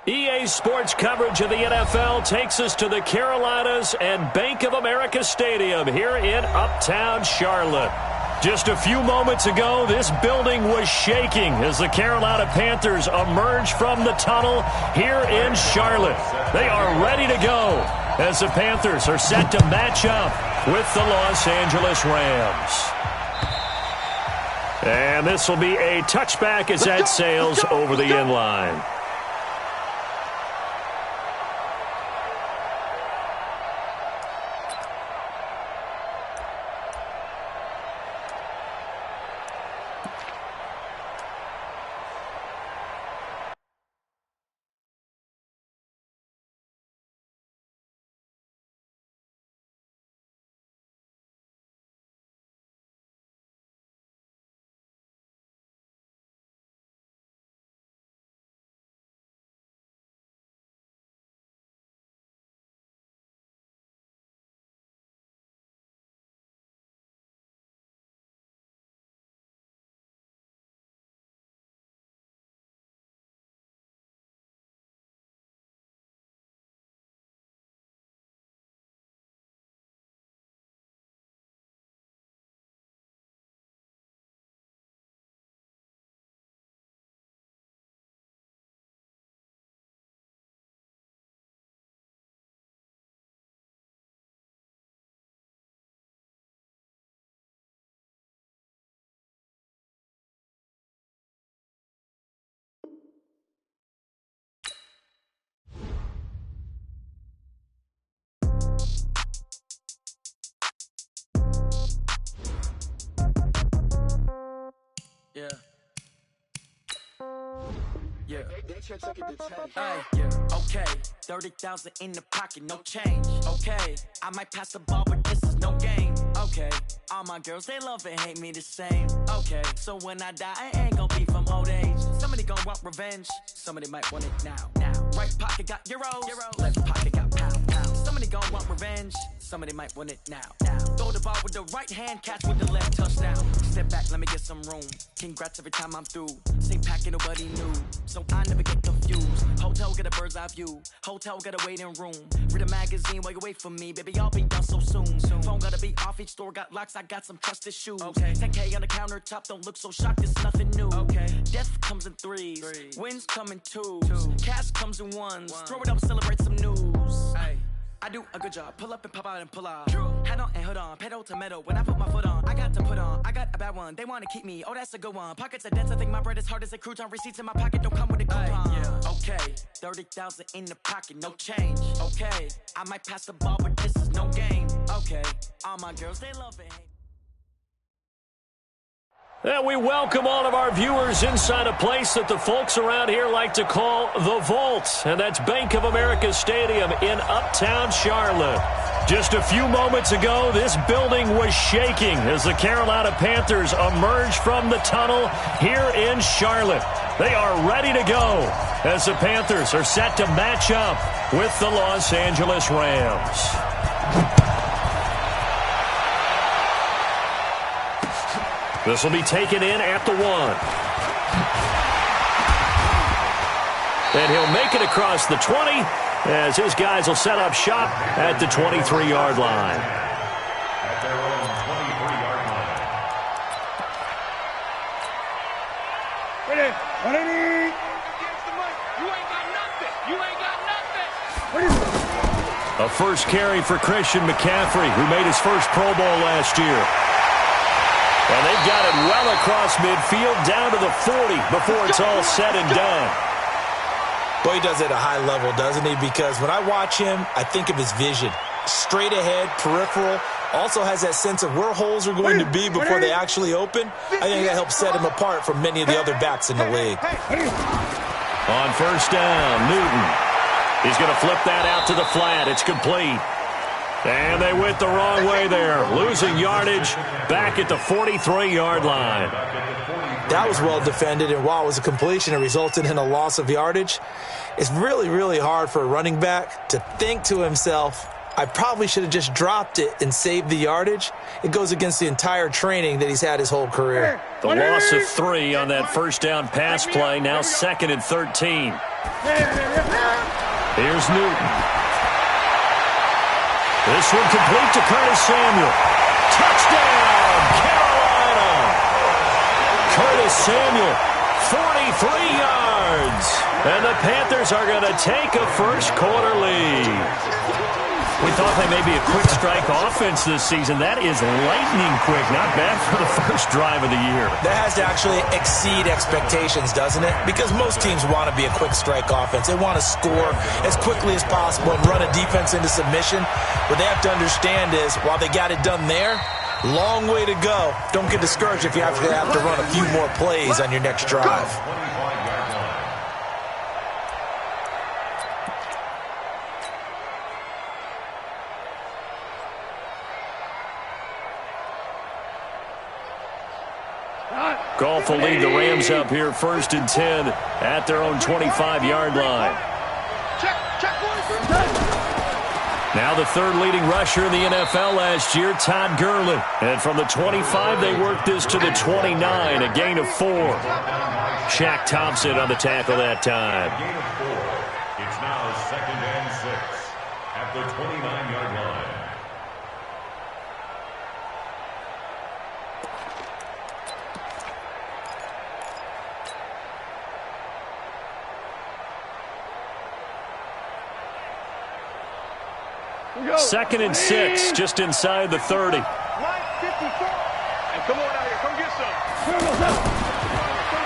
EA Sports coverage of the NFL takes us to the Carolinas and Bank of America Stadium here in Uptown Charlotte. Just a few moments ago, this building was shaking as the Carolina Panthers emerged from the tunnel here in Charlotte. They are ready to go as the Panthers are set to match up with the Los Angeles Rams. And this will be a touchback as that sails over the end line. Yeah. Okay. 30,000 in the pocket, no change. Okay. I might pass the ball, but this is no game. Okay. All my girls, they love and hate me the same. Okay. So when I die, I ain't gonna be from old age. Somebody gonna want revenge. Somebody might want it now. Right pocket got euros. Left pocket got pounds. Somebody gonna want revenge. Somebody might want it now. Throw the ball with the right hand, catch with the left, touchdown. Step back, let me get some room. Congrats every time I'm through. Same packet, nobody knew. So I never get confused. Hotel get a bird's eye view. Hotel got a waiting room. Read a magazine while you wait for me. Baby, I'll be done so soon. Phone gotta be off, each store got locks. I got some trusted shoes. Okay. 10K on the countertop, don't look so shocked, it's nothing new. Okay. Death comes in threes. Wins come in twos. Cash comes in ones. Throw it up, celebrate some news. Ay. I do a good job. Pull up and pop out and pull out. Head on and hood on. Pedal to metal. When I put my foot on, I got to put on. I got a bad one. They want to keep me. Oh, that's a good one. Pockets are dense. I think my bread is hard as a crouton. Receipts in my pocket don't come with a coupon. Okay. 30,000 in the pocket. No change. Okay. I might pass the ball, but this is no game. Okay. All my girls, they love it. And we welcome all of our viewers inside a place that the folks around here like to call the Vault. And that's Bank of America Stadium in Uptown Charlotte. Just a few moments ago, this building was shaking as the Carolina Panthers emerged from the tunnel here in Charlotte. They are ready to go as the Panthers are set to match up with the Los Angeles Rams. This will be taken in at the 1. And he'll make it across the 20 as his guys will set up shop at the 23-yard line. At their own 23-yard line. Ready? A first carry for Christian McCaffrey, who made his first Pro Bowl last year. And they've got it well across midfield, down to the 40 before it's all said and done. Boy, he does it at a high level, doesn't he? Because when I watch him, I think of his vision. Straight ahead, peripheral, also has that sense of where holes are going to be before they actually open. I think that helps set him apart from many of the other backs in the league. On first down, Newton. He's going to flip that out to the flat. It's complete. And they went the wrong way there, losing yardage back at the 43-yard line. That was well defended, and while it was a completion, it resulted in a loss of yardage. It's really, really hard for a running back to think to himself, I probably should have just dropped it and saved the yardage. It goes against the entire training that he's had his whole career. The loss of 3 on that first down pass play, now 2nd and 13. Here's Newton. This one complete to Curtis Samuel. Touchdown, Carolina! Curtis Samuel, 43 yards. And the Panthers are going to take a first-quarter lead. We thought they may be a quick strike offense this season. That is lightning quick. Not bad for the first drive of the year. That has to actually exceed expectations, doesn't it? Because most teams want to be a quick strike offense. They want to score as quickly as possible and run a defense into submission. What they have to understand is, while they got it done there, long way to go. Don't get discouraged if you have to run a few more plays on your next drive. Goff will lead the Rams up here 1st and 10 at their own 25-yard line. Now the third leading rusher in the NFL last year, Todd Gurley. And from the 25, they worked this to the 29, a gain of 4. Shaq Thompson on the tackle that time. Gain of 4. It's now 2nd and 6 at the 29-yard line. Second and 6, just inside the 30. Line 54. And come on out here, come get some.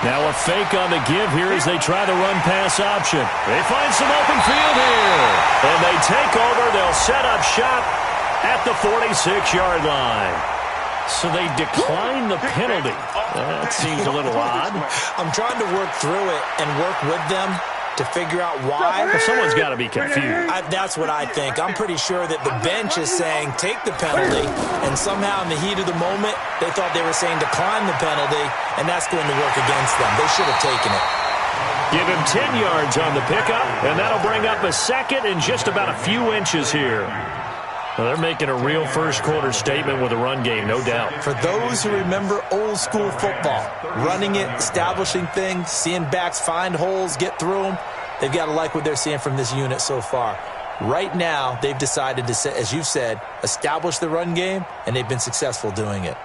Now a fake on the give here as they try the run-pass option. They find some open field here. And they take over. They'll set up shop at the 46-yard line. So they decline the penalty. That seems a little odd. I'm trying to work through it and work with them to figure out why. Well, someone's got to be confused. That's what I think. I'm pretty sure that the bench is saying take the penalty, and somehow in the heat of the moment, they thought they were saying decline the penalty, and that's going to work against them. They should have taken it. Give him 10 yards on the pickup, and that'll bring up a second and just about a few inches here. Well, they're making a real first-quarter statement with a run game, no doubt. For those who remember old-school football, running it, establishing things, seeing backs find holes, get through them, they've got to like what they're seeing from this unit so far. Right now, they've decided to, as you said, establish the run game, and they've been successful doing it.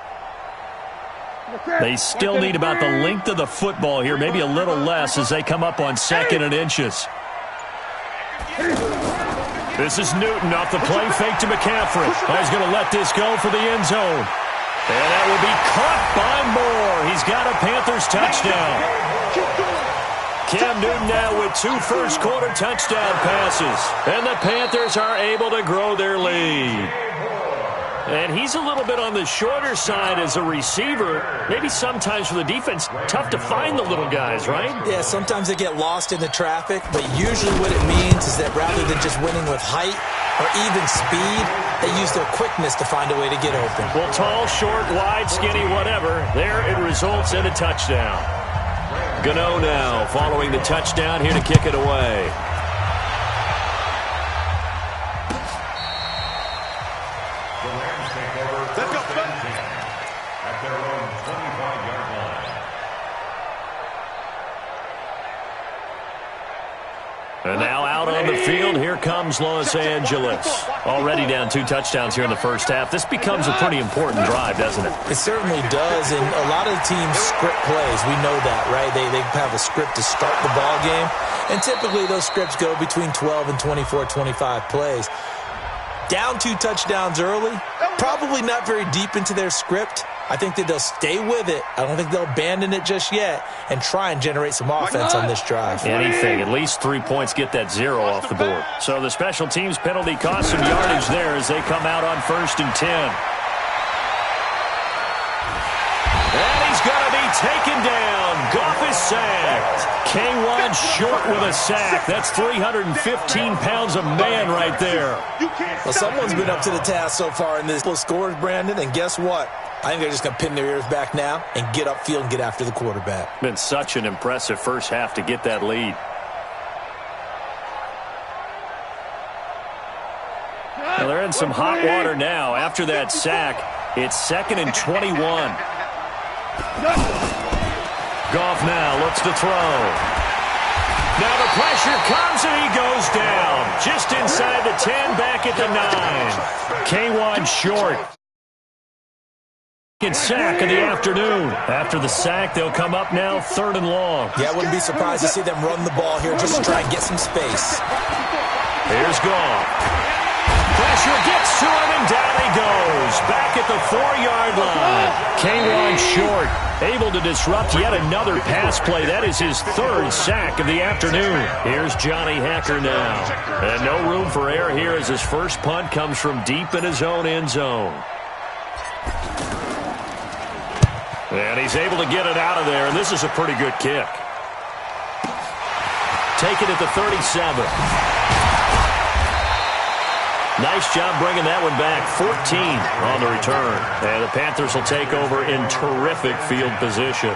They still need about the length of the football here, maybe a little less as they come up on 2nd and inches. This is Newton off the play fake to McCaffrey. He's going to let this go for the end zone. And that will be caught by Moore. He's got a Panthers touchdown. Cam Newton now with 2 first-quarter touchdown passes. And the Panthers are able to grow their lead. And he's a little bit on the shorter side as a receiver. Maybe sometimes for the defense, tough to find the little guys, right? Yeah, sometimes they get lost in the traffic, but usually what it means is that rather than just winning with height or even speed, they use their quickness to find a way to get open. Well, tall, short, wide, skinny, whatever, there it results in a touchdown. Gano now following the touchdown here to kick it away. At their own 25-yard line. And now out on the field, here comes Los Angeles. Already down 2 touchdowns here in the first half. This becomes a pretty important drive, doesn't it? It certainly does, and a lot of the teams script plays. We know that, right? They have a script to start the ball game, and typically those scripts go between 12 and 24, 25 plays. Down 2 touchdowns early, probably not very deep into their script. I think that they'll stay with it. I don't think they'll abandon it just yet and try and generate some offense on this drive. Anything. At least 3 points get that 0 off the board. So the special teams penalty costs some yardage there as they come out on 1st and 10. And he's going to be taken down. Goff is sacked. K1 short with a sack. That's 315 pounds of man right there. Well, someone's been up to the task so far in this scores, Brandon, and guess what? I think they're just going to pin their ears back now and get upfield and get after the quarterback. Been such an impressive first half to get that lead. Well, they're in some hot water now. After that sack, it's 2nd and 21. Goff now looks to throw. Now the pressure comes and he goes down. Just inside the 10, back at the 9. K1 short. Sack of the afternoon. After the sack, they'll come up now 3rd and long. Yeah, I wouldn't be surprised to see them run the ball here just to try and get some space. Here's Goff. Pressure gets to him, and down he goes. Back at the 4-yard line. K1 short. Able to disrupt yet another pass play. That is his 3rd sack of the afternoon. Here's Johnny Hacker now. And no room for error here as his first punt comes from deep in his own end zone. And he's able to get it out of there, and this is a pretty good kick. Take it at the 37. Nice job bringing that one back. 14 on the return. And the Panthers will take over in terrific field position.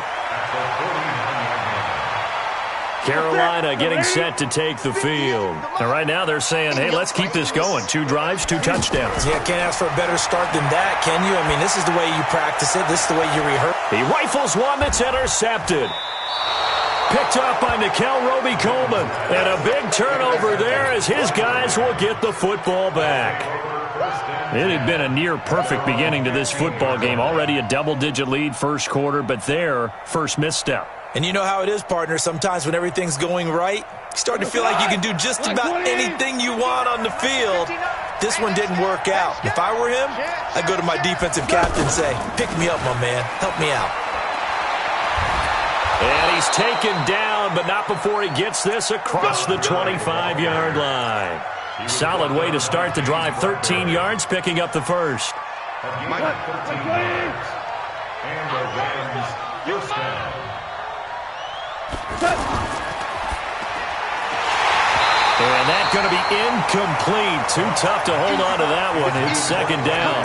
Carolina getting set to take the field. And right now they're saying, hey, let's keep this going. 2 drives, 2 touchdowns. Yeah, can't ask for a better start than that, can you? I mean, this is the way you practice it. This is the way you rehearse. He rifles one that's intercepted. Picked up by Nickel Roby-Coleman. And a big turnover there as his guys will get the football back. It had been a near-perfect beginning to this football game. Already a double-digit lead first quarter, but their first misstep. And you know how it is, partner. Sometimes when everything's going right, you start to feel like you can do just about anything you want on the field. This one didn't work out. If I were him, I'd go to my defensive captain and say, pick me up, my man. Help me out. And he's taken down, but not before he gets this across the 25-yard line. Solid way to start the drive. 13 yards, picking up the first. And the Rams first down. And that's going to be incomplete. Too tough to hold on to that one. It's 2nd down.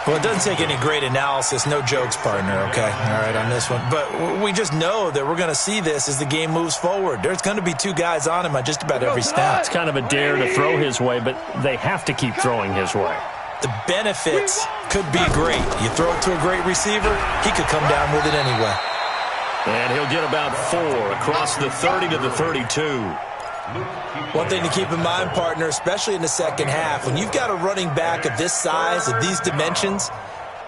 Well, it doesn't take any great analysis. No jokes, partner, okay? All right, on this one. But we just know that we're going to see this as the game moves forward. There's going to be 2 guys on him on just about every snap. It's kind of a dare to throw his way, but they have to keep throwing his way. The benefits could be great. You throw it to a great receiver, he could come down with it anyway. And he'll get about 4 across the 30 to the 32. One thing to keep in mind, partner, especially in the second half, when you've got a running back of this size, of these dimensions,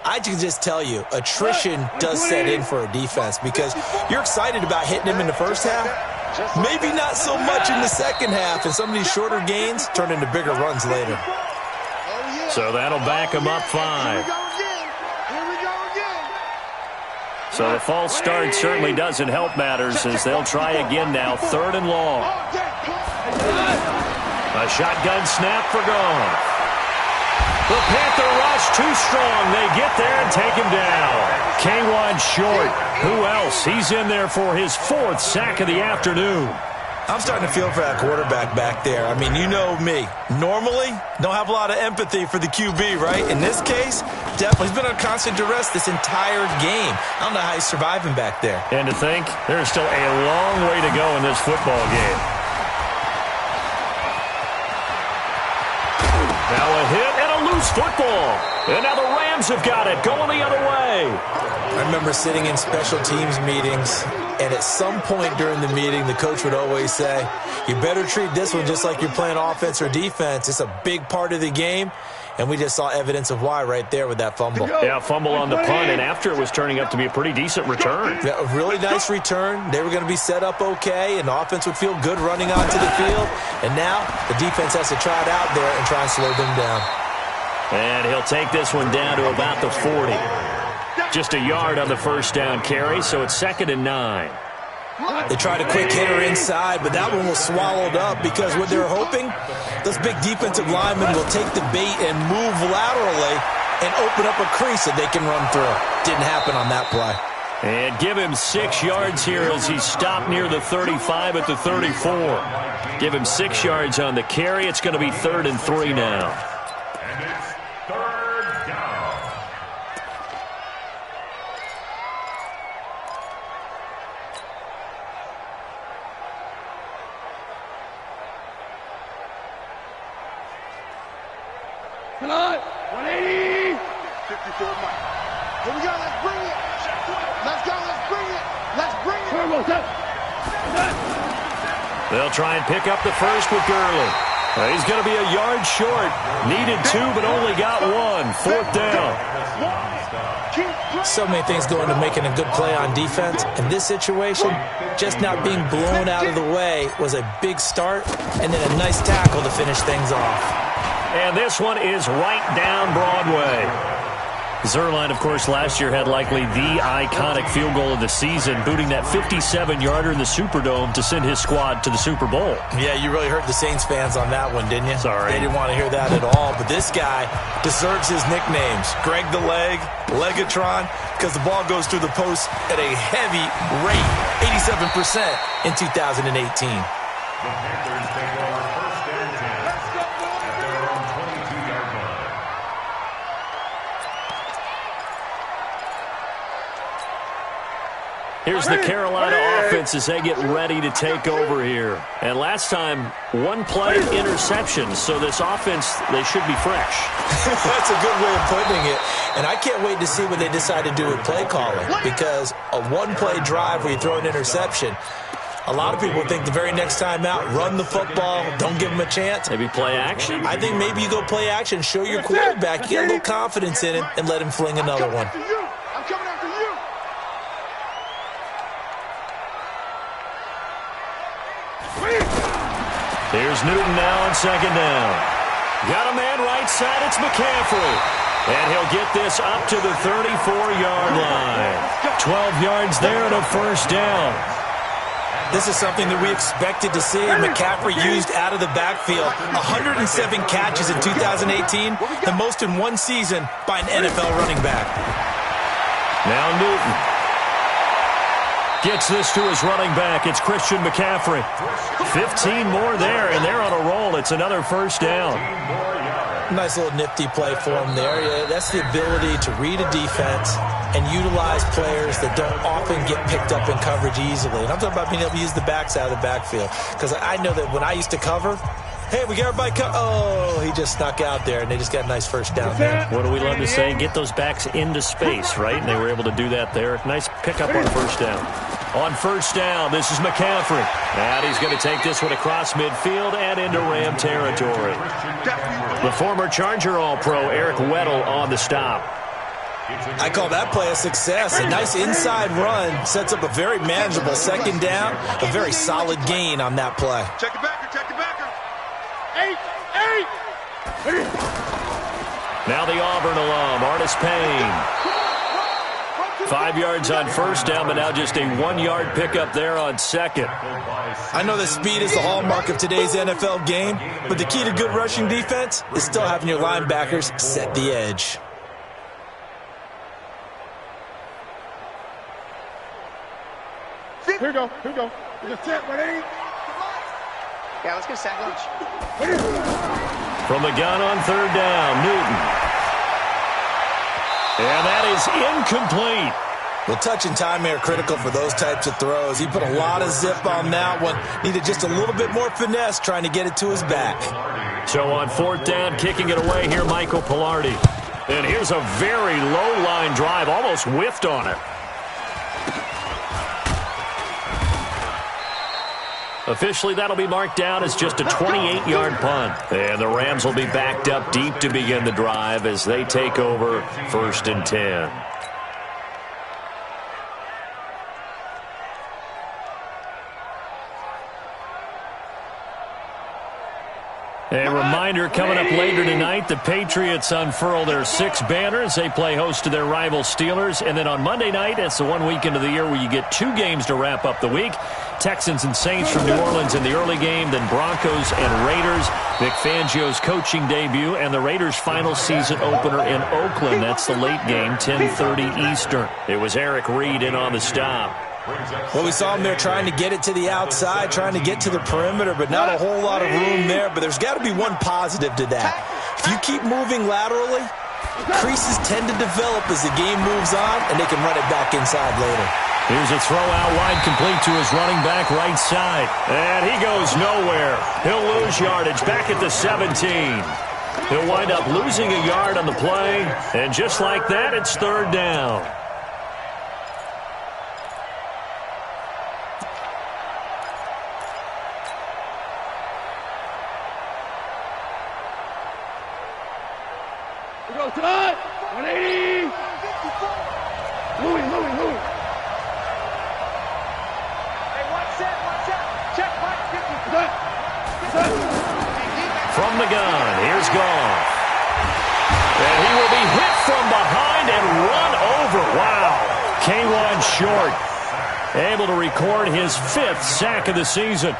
I can just tell you, attrition does set in for a defense because you're excited about hitting him in the first half. Maybe not so much in the second half, and some of these shorter gains turn into bigger runs later. So that'll back him up 5. So the false start certainly doesn't help matters as they'll try again now. 3rd and long. A shotgun snap for Goff. The Panther rush too strong. They get there and take him down. K1 short. Who else? He's in there for his 4th sack of the afternoon. I'm starting to feel for that quarterback back there. I mean, you know me. Normally, don't have a lot of empathy for the QB, right? In this case, definitely he's been on constant duress this entire game. I don't know how he's surviving back there. And to think, there's still a long way to go in this football game. Now a hit and a loose football. And now the Rams have got it, going the other way. I remember sitting in special teams meetings, and at some point during the meeting, the coach would always say, you better treat this one just like you're playing offense or defense. It's a big part of the game, and we just saw evidence of why right there with that fumble. Yeah, fumble on the punt, and after it was turning up to be a pretty decent return. Yeah, a really nice return. They were going to be set up okay, and the offense would feel good running onto the field. And now the defense has to try it out there and try and slow them down. And he'll take this one down to about the 40. Just a yard on the first down carry, so it's 2nd and 9. They tried a quick hitter inside, but that one was swallowed up because what they're hoping, those big defensive linemen will take the bait and move laterally and open up a crease that they can run through. Didn't happen on that play. And give him 6 yards here as he stopped near the 35 at the 34. Give him 6 yards on the carry. It's going to be 3rd and 3 now. And it's 3rd down. Come on, 180. 54 Mike. Here we go, let's bring it. Let's go, let's bring it. Let's bring it. They'll try and pick up the first with Gurley. He's going to be a yard short. Needed 2, but only got 1. 4th down. So many things go into making a good play on defense. In this situation, just not being blown out of the way was a big start, and then a nice tackle to finish things off. And this one is right down Broadway. Zuerlein, of course, last year had likely the iconic field goal of the season, booting that 57-yarder in the Superdome to send his squad to the Super Bowl. Yeah, you really hurt the Saints fans on that one, didn't you? Sorry. They didn't want to hear that at all. But this guy deserves his nicknames. Greg the Leg, Legatron, because the ball goes through the post at a heavy rate, 87% in 2018. The Panthers take over 1st and 10 at their own 22-yard line. Here's the Carolina offense as they get ready to take over here. And last time, 1 play interception, so this offense, they should be fresh. That's a good way of putting it. And I can't wait to see what they decide to do with play calling, because a 1-play drive where you throw an interception, a lot of people think the very next time out, run the football, don't give them a chance. Maybe play action? I think maybe you go play action, show your quarterback, get a little confidence in him, and let him fling another one. I'm coming after you. Here's Newton now on 2nd down. Got a man right side, it's McCaffrey. And he'll get this up to the 34-yard line. 12 yards there and a 1st down. This is something that we expected to see. McCaffrey used out of the backfield. 107 catches in 2018, the most in one season by an NFL running back. Now Newton gets this to his running back. It's Christian McCaffrey. 15 more there, and they're on a roll. It's another 1st down. Nice little nifty play for him there. Yeah, that's the ability to read a defense and utilize players that don't often get picked up in coverage easily. And I'm talking about being able to use the backs out of the backfield. Because I know that when I used to cover, hey, we got everybody oh, he just snuck out there, and they just got a nice 1st down there. What do we love to say? Get those backs into space, right? And they were able to do that there. Nice pickup on 1st down. On 1st down, this is McCaffrey. And he's going to take this one across midfield and into Ram territory. The former Charger All-Pro Eric Weddle on the stop. I call that play a success. A nice inside run sets up a very manageable 2nd down, a very solid gain on that play. Check it backer, check it backer. 8. Now the Auburn alum, Artis Payne. 5 yards on 1st down, but now just a 1-yard pickup there on 2nd. I know that speed is the hallmark of today's NFL game, but the key to good rushing defense is still having your linebackers set the edge. Here we go, here we go. We're just set, ready? Yeah, let's get a sack lunch. From the gun on 3rd down, Newton. And that is incomplete. Well, touch and time are critical for those types of throws. He put a lot of zip on that one. Needed just a little bit more finesse trying to get it to his back. So on 4th down, kicking it away here, Michael Pilardi. And here's a very low-line drive, almost whiffed on it. Officially, that'll be marked down as just a 28-yard punt. And the Rams will be backed up deep to begin the drive as they take over 1st and 10. A reminder, coming up later tonight, the Patriots unfurl their 6 banners. They play host to their rival Steelers. And then on Monday night, it's the one weekend of the year where you get 2 games to wrap up the week. Texans and Saints from New Orleans in the early game, then Broncos and Raiders. Vic Fangio's coaching debut and the Raiders' final season opener in Oakland. That's the late game, 10:30 Eastern. It was Eric Reed in on the stop. Well, we saw him there trying to get it to the outside, trying to get to the perimeter, but not a whole lot of room there. But there's got to be one positive to that. If you keep moving laterally, creases tend to develop as the game moves on, and they can run it back inside later. Here's a throw out wide, complete to his running back right side. And he goes nowhere. He'll lose yardage back at the 17. He'll wind up losing a yard on the play. And just like that, it's 3rd down. Go tonight. 180. Louis. Hey, one set. Check, Mike. 50. From the gun, here's Goff. And he will be hit from behind and run over. Wow. K1 short. Able to record his 5th sack of the season.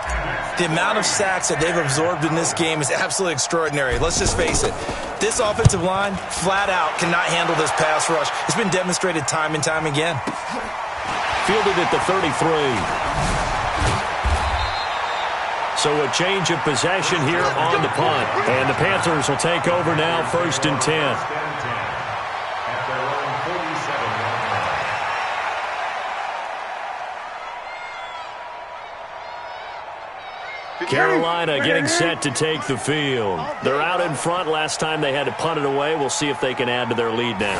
The amount of sacks that they've absorbed in this game is absolutely extraordinary. Let's just face it. This offensive line, flat out, cannot handle this pass rush. It's been demonstrated time and time again. Fielded at the 33. So a change of possession here on the punt. And the Panthers will take over now, 1st and 10. Carolina getting set to take the field. They're out in front. Last time they had to punt it away. We'll see if they can add to their lead now.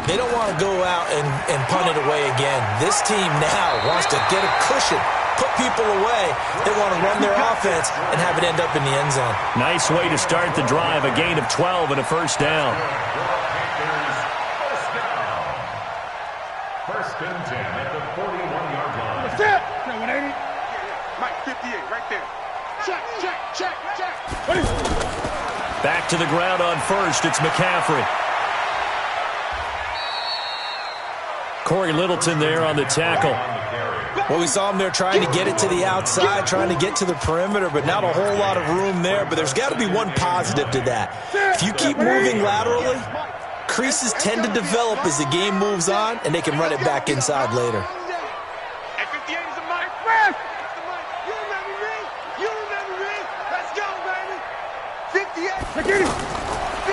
They don't want to go out and punt it away again. This team now wants to get a cushion, put people away. They want to run their offense and have it end up in the end zone. Nice way to start the drive. A gain of 12 and a first down. First and 10 at the 41-yard line. That's it. 180. Mike, 58, right there. Check. Back to the ground on first. It's McCaffrey. Corey Littleton there on the tackle. Well, we saw him there trying to get it to the outside, trying to get to the perimeter, but not a whole lot of room there. But there's got to be one positive to that. If you keep moving laterally, creases tend to develop as the game moves on, and they can run it back inside later. And 58 is a Mike. You remember me? Let's go, baby. 58.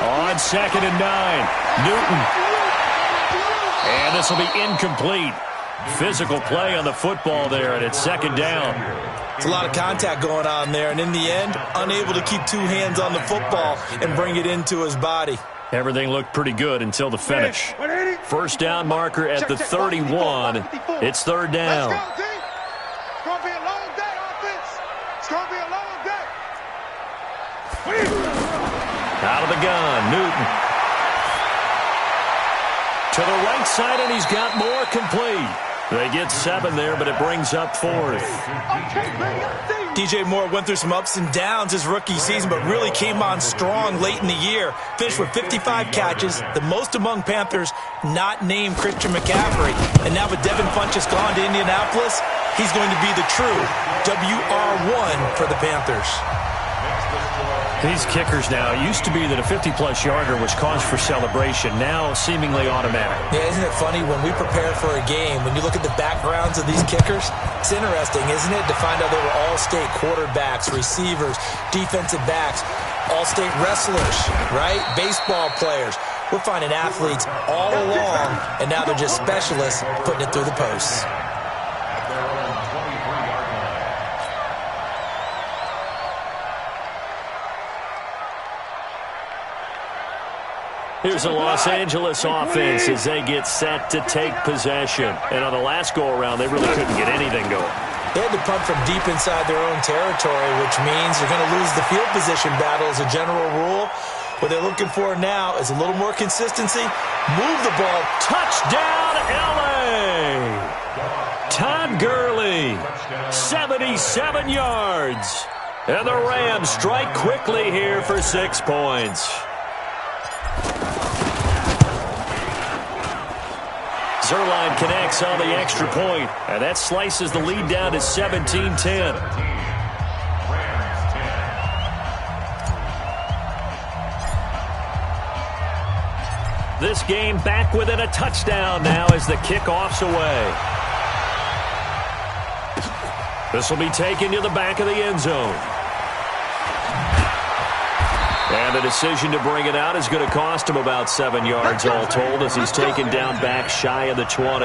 On 2nd and 9. Newton. And this will be incomplete. Physical play on the football there, and it's 2nd down. It's a lot of contact going on there, and in the end, unable to keep 2 hands on the football and bring it into his body. Everything looked pretty good until the finish. First down marker at the 31. It's 3rd down. Let's go, D. It's going to be a long day, offense. It's going to be a long day. Out of the gun, Newton. To the right side, and he's got more complete. They get 7 there, but it brings up 4th. DJ Moore went through some ups and downs his rookie season, but really came on strong late in the year. Finished with 55 catches, the most among Panthers not named Christian McCaffrey. And now with Devin Funchess gone to Indianapolis, he's going to be the true WR1 for the Panthers. These kickers now, it used to be that a 50-plus yarder was cause for celebration, now seemingly automatic. Yeah, isn't it funny when we prepare for a game, when you look at the backgrounds of these kickers, it's interesting, isn't it, to find out they were all-state quarterbacks, receivers, defensive backs, all-state wrestlers, right? Baseball players. We're finding athletes all along, and now they're just specialists putting it through the posts. Here's the Los Angeles offense as they get set to take possession. And on the last go-around, they really couldn't get anything going. They had to punt from deep inside their own territory, which means they're going to lose the field position battle as a general rule. What they're looking for now is a little more consistency. Move the ball. Touchdown, L.A. Todd Gurley, 77 yards. And the Rams strike quickly here for 6 points. Zerline connects on the extra point, and that slices the lead down to 17-10. This game back within a touchdown now as the kickoff's away. This will be taken to the back of the end zone. And the decision to bring it out is going to cost him about 7 yards all told as he's taken down back shy of the 20.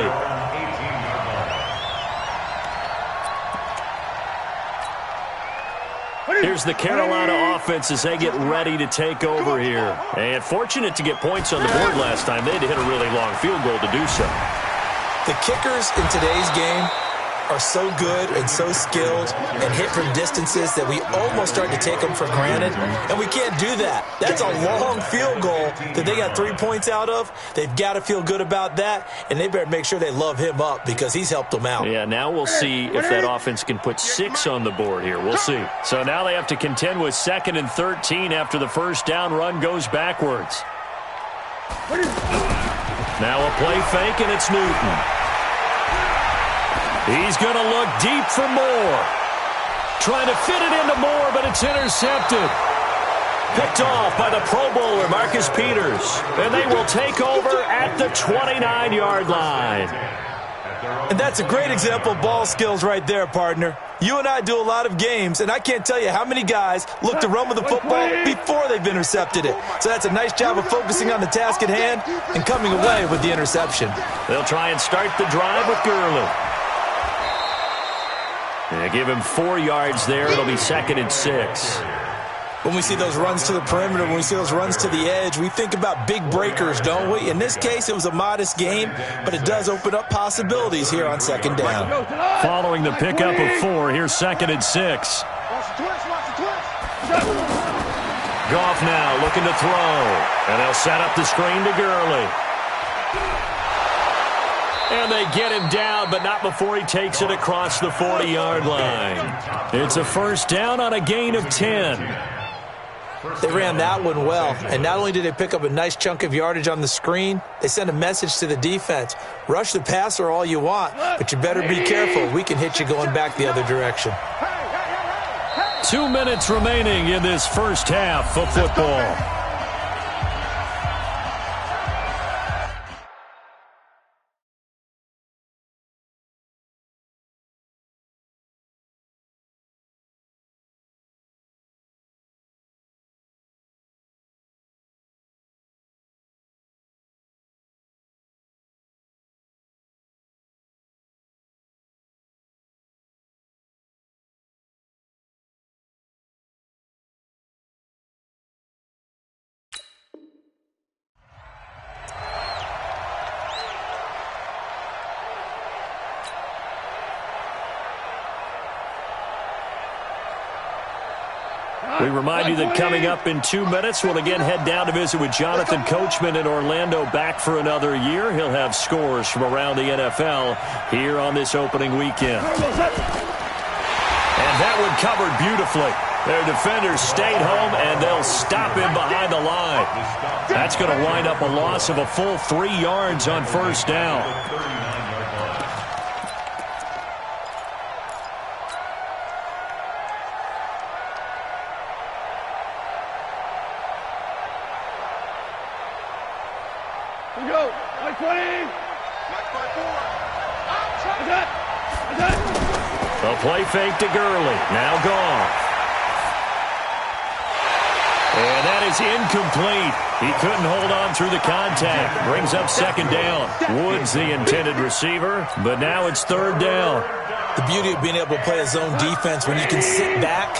Here's the Carolina offense as they get ready to take over here. And fortunate to get points on the board last time. They had to hit a really long field goal to do so. The kickers in today's game are so good and so skilled and hit from distances that we almost start to take them for granted, and we can't do that. That's a long field goal that they got 3 points out of. They've got to feel good about that, and they better make sure they love him up because he's helped them out. Yeah, now we'll see if that offense can put 6 on the board here. We'll see. So now they have to contend with 2nd and 13 after the first down run goes backwards. Now a play fake, and it's Newton. He's going to look deep for Moore. Trying to fit it into Moore, but it's intercepted. Picked off by the Pro Bowler, Marcus Peters. And they will take over at the 29-yard line. And that's a great example of ball skills right there, partner. You and I do a lot of games, and I can't tell you how many guys look to run with the football before they've intercepted it. So that's a nice job of focusing on the task at hand and coming away with the interception. They'll try and start the drive with Gurley. They give him 4 yards there. It'll be 2nd and 6. When we see those runs to the perimeter, when we see those runs to the edge, we think about big breakers, don't we? In this case, it was a modest game, but it does open up possibilities here on 2nd down. Following the pickup of 4, here's 2nd and 6. Goff now looking to throw, and they'll set up the screen to Gurley. And they get him down, but not before he takes it across the 40-yard line. It's a first down on a gain of 10. They ran that one well, and not only did they pick up a nice chunk of yardage on the screen, they sent a message to the defense. Rush the passer all you want, but you better be careful. We can hit you going back the other direction. 2 minutes remaining in this first half of football. We remind you that coming up in 2 minutes, we'll again head down to visit with Jonathan Coachman in Orlando, back for another year. He'll have scores from around the NFL here on this opening weekend. And that one covered beautifully. Their defenders stayed home, and they'll stop him behind the line. That's going to wind up a loss of a full 3 yards on first down. The play fake to Gurley. Now gone. And that is incomplete. He couldn't hold on through the contact. Brings up 2nd down. Woods the intended receiver, but now it's 3rd down. The beauty of being able to play a zone defense when you can sit back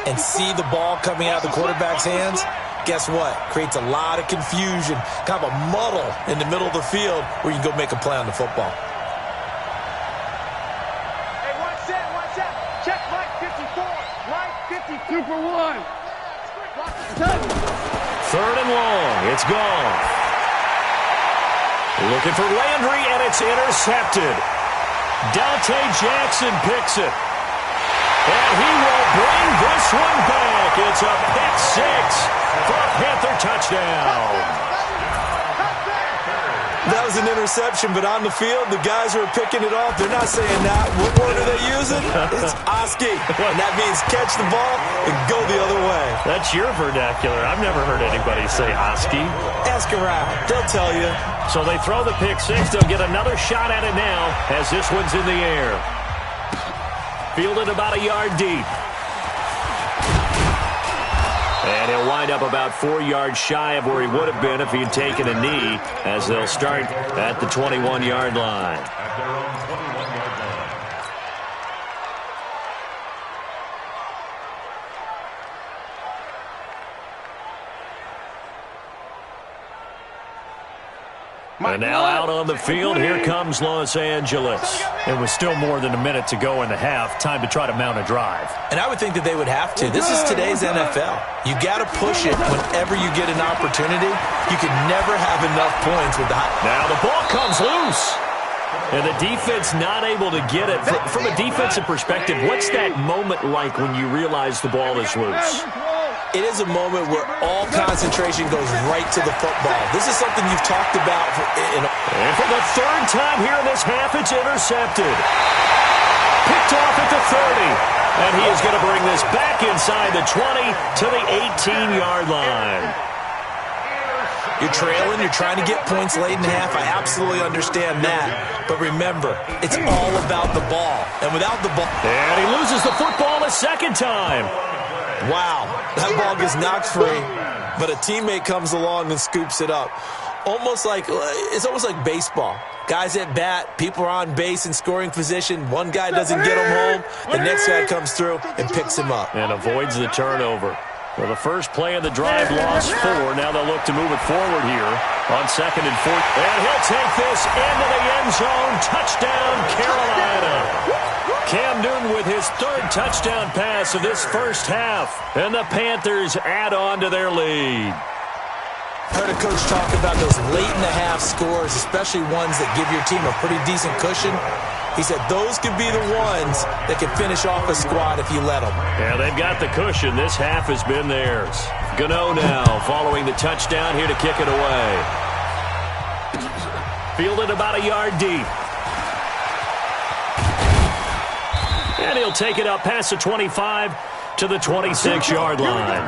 and see the ball coming out of the quarterback's hands, guess what? Creates a lot of confusion, kind of a muddle in the middle of the field where you can go make a play on the football. Hey, one set. Check Mike 54. Mike 52 for 1. 3rd and long. It's gone. Looking for Landry, and it's intercepted. Dante Jackson picks it. And he will bring this one back. It's a pick 6 for a Panther touchdown. That was an interception, but on the field, the guys who are picking it off, they're not saying that. What word are they using? It's Oski. And that means catch the ball and go the other way. That's your vernacular. I've never heard anybody say Oski. Ask around. They'll tell you. So they throw the pick 6. They'll get another shot at it now as this one's in the air. Fielded about a yard deep. And he'll wind up about 4 yards shy of where he would have been if he had taken a knee, as they'll start at the 21-yard line. At their own 21-yard line. And now out on the field, here comes Los Angeles. It was still more than a minute to go in the half. Time to try to mount a drive. And I would think that they would have to. This is today's NFL. You got to push it whenever you get an opportunity. You can never have enough points with the high. Now the ball comes loose. And the defense not able to get it. From a defensive perspective, what's that moment like when you realize the ball is loose? It is a moment where all concentration goes right to the football. This is something you've talked about. And for the third time here in this half, it's intercepted. Picked off at the 30. And he is going to bring this back inside the 20 to the 18-yard line. You're trailing. You're trying to get points late in half. I absolutely understand that. But remember, it's all about the ball. And without the ball... And he loses the football a second time. Wow, that ball gets knocked free, but a teammate comes along and scoops it up. It's almost like baseball. Guys at bat, people are on base in scoring position. One guy doesn't get him home. The next guy comes through and picks him up. And avoids the turnover. Well, the first play of the drive lost 4. Now they'll look to move it forward here on 2nd and 4. And he'll take this into the end zone. Touchdown, Carolina. Cam Newton with his 3rd touchdown pass of this first half. And the Panthers add on to their lead. I heard a coach talk about those late-in-the-half scores, especially ones that give your team a pretty decent cushion. He said those could be the ones that can finish off a squad if you let them. Yeah, they've got the cushion. This half has been theirs. Gano now following the touchdown here to kick it away. Fielded about a yard deep. And he'll take it up past the 25 to the 26-yard line.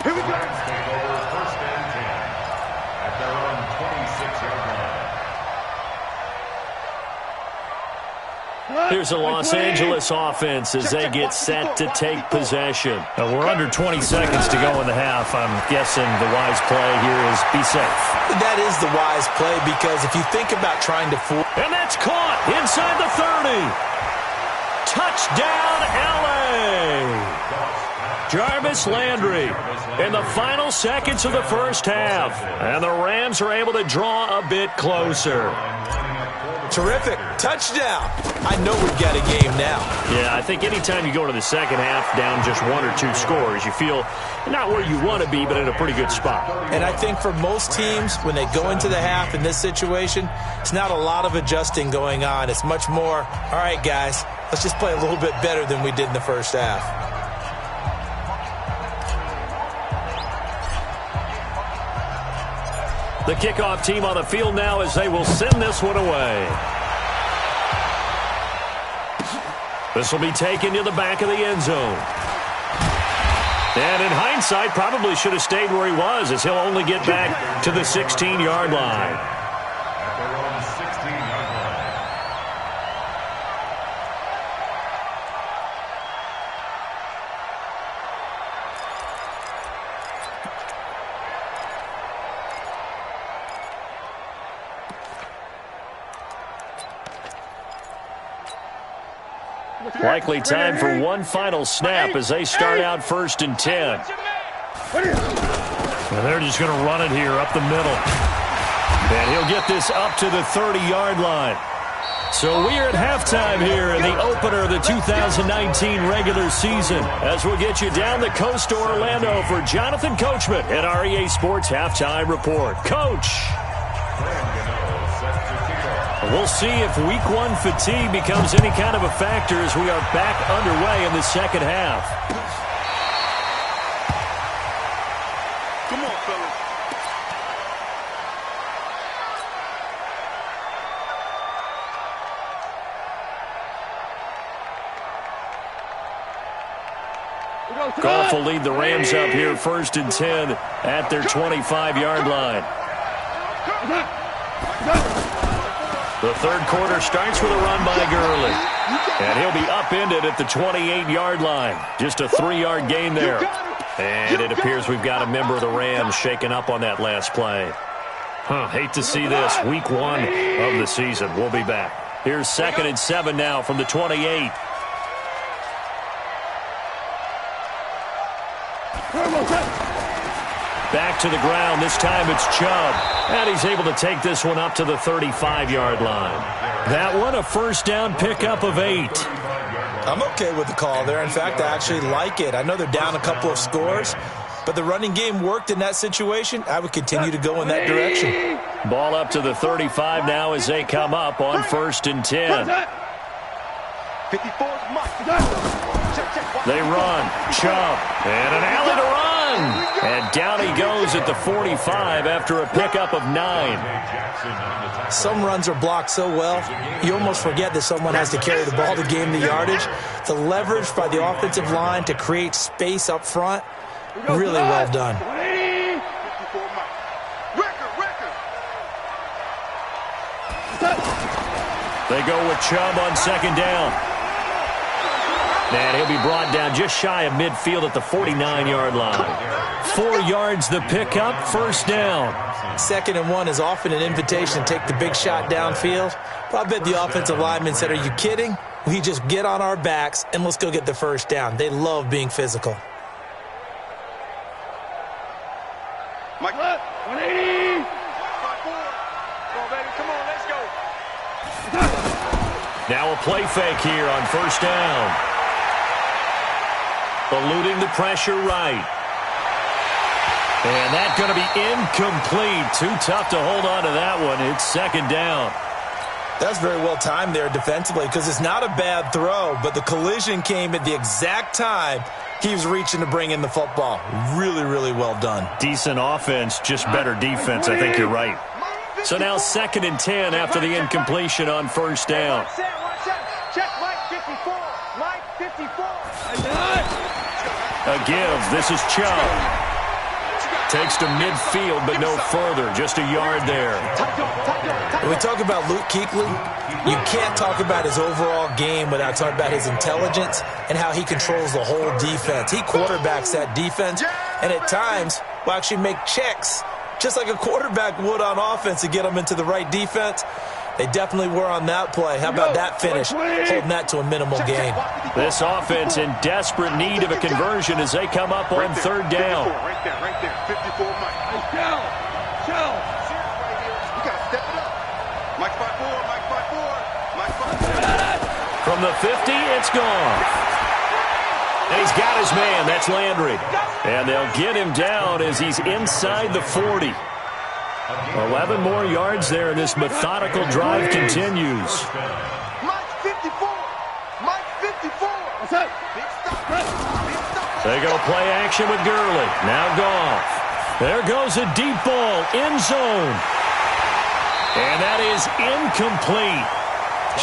Here we go. Take over 1st and 10 at their own 26-yard line. Here's the Los Angeles offense as they get set to take possession. We're under 20 seconds to go in the half. I'm guessing the wise play here is be safe. That is the wise play because if you think about trying to fool... And that's caught inside the 30. Touchdown, L.A. Jarvis Landry in the final seconds of the first half. And the Rams are able to draw a bit closer. Terrific. Touchdown. I know we've got a game now. Yeah, I think anytime you go to the second half down just 1 or 2 scores, you feel not where you want to be, but in a pretty good spot. And I think for most teams, when they go into the half in this situation, it's not a lot of adjusting going on. It's much more, all right, guys, let's just play a little bit better than we did in the first half. The kickoff team on the field now as they will send this one away. This will be taken to the back of the end zone. And in hindsight, probably should have stayed where he was as he'll only get back to the 16-yard line. At their own 16-yard line. Likely time for one final snap as they start out 1st and 10. And they're just going to run it here up the middle. And he'll get this up to the 30-yard line. So we're at halftime here in the opener of the 2019 regular season. As we'll get you down the coast to Orlando for Jonathan Coachman at our EA Sports Halftime Report. Coach. We'll see if week 1 fatigue becomes any kind of a factor as we are back underway in the second half. Come on, fellas. Goff will lead the Rams up here 1st and 10 at their 25-yard line. The third quarter starts with a run by Gurley. And he'll be upended at the 28-yard line. Just a 3-yard gain there. And it appears we've got a member of the Rams shaken up on that last play. Hate to see this. Week 1 of the season. We'll be back. Here's 2nd and 7 now from the 28. Back to the ground. This time it's Chubb. And he's able to take this one up to the 35-yard line. That one a first down pickup of 8. I'm okay with the call there. In fact, I actually like it. I know they're down a couple of scores, but the running game worked in that situation. I would continue to go in that direction. Ball up to the 35 now as they come up on 1st and 10. 54 is Mike. They run. Chubb. And an alley to run. And down he goes at the 45 after a pickup of 9. Some runs are blocked so well, you almost forget that someone has to carry the ball to gain the yardage. The leverage by the offensive line to create space up front, really well done. 54 Mike. Record. They go with Chubb on 2nd down. And he'll be brought down just shy of midfield at the 49-yard line. 4 yards the pickup, 1st down. 2nd and 1 is often an invitation to take the big shot downfield. But I bet the offensive lineman said, are you kidding? We just get on our backs and let's go get the 1st down. They love being physical. Mike, 180. 5-4. Come on, baby. Come on, let's go. Now a play fake here on 1st down. Eluding the pressure right. And that's going to be incomplete. Too tough to hold on to that one. It's 2nd down. That's very well timed there defensively because it's not a bad throw, but the collision came at the exact time he was reaching to bring in the football. Really, really well done. Decent offense, just better defense. I think you're right. So now 2nd and 10 after the incompletion on 1st down. Check Mike 54. Mike 54. A give. This is Chubb. Takes to midfield, but no further. Just a yard there. When we talk about Luke Kuechly, you can't talk about his overall game without talking about his intelligence and how he controls the whole defense. He quarterbacks that defense, and at times will actually make checks, just like a quarterback would on offense to get them into the right defense. They definitely were on that play. How about that finish? Holding that to a minimal gain. This offense in desperate need of a conversion as they come up on 3rd down. Right there. 54 Mike. Shell. You got to step it up. Mike 5-4. Mike 5-4. From the 50, it's gone. And he's got his man. That's Landry. And they'll get him down as he's inside the 40. 11 more yards there, and this methodical drive continues. Mike 54. What's up? They go play action with Gurley. Now Goff. There goes a deep ball, end zone. And that is incomplete.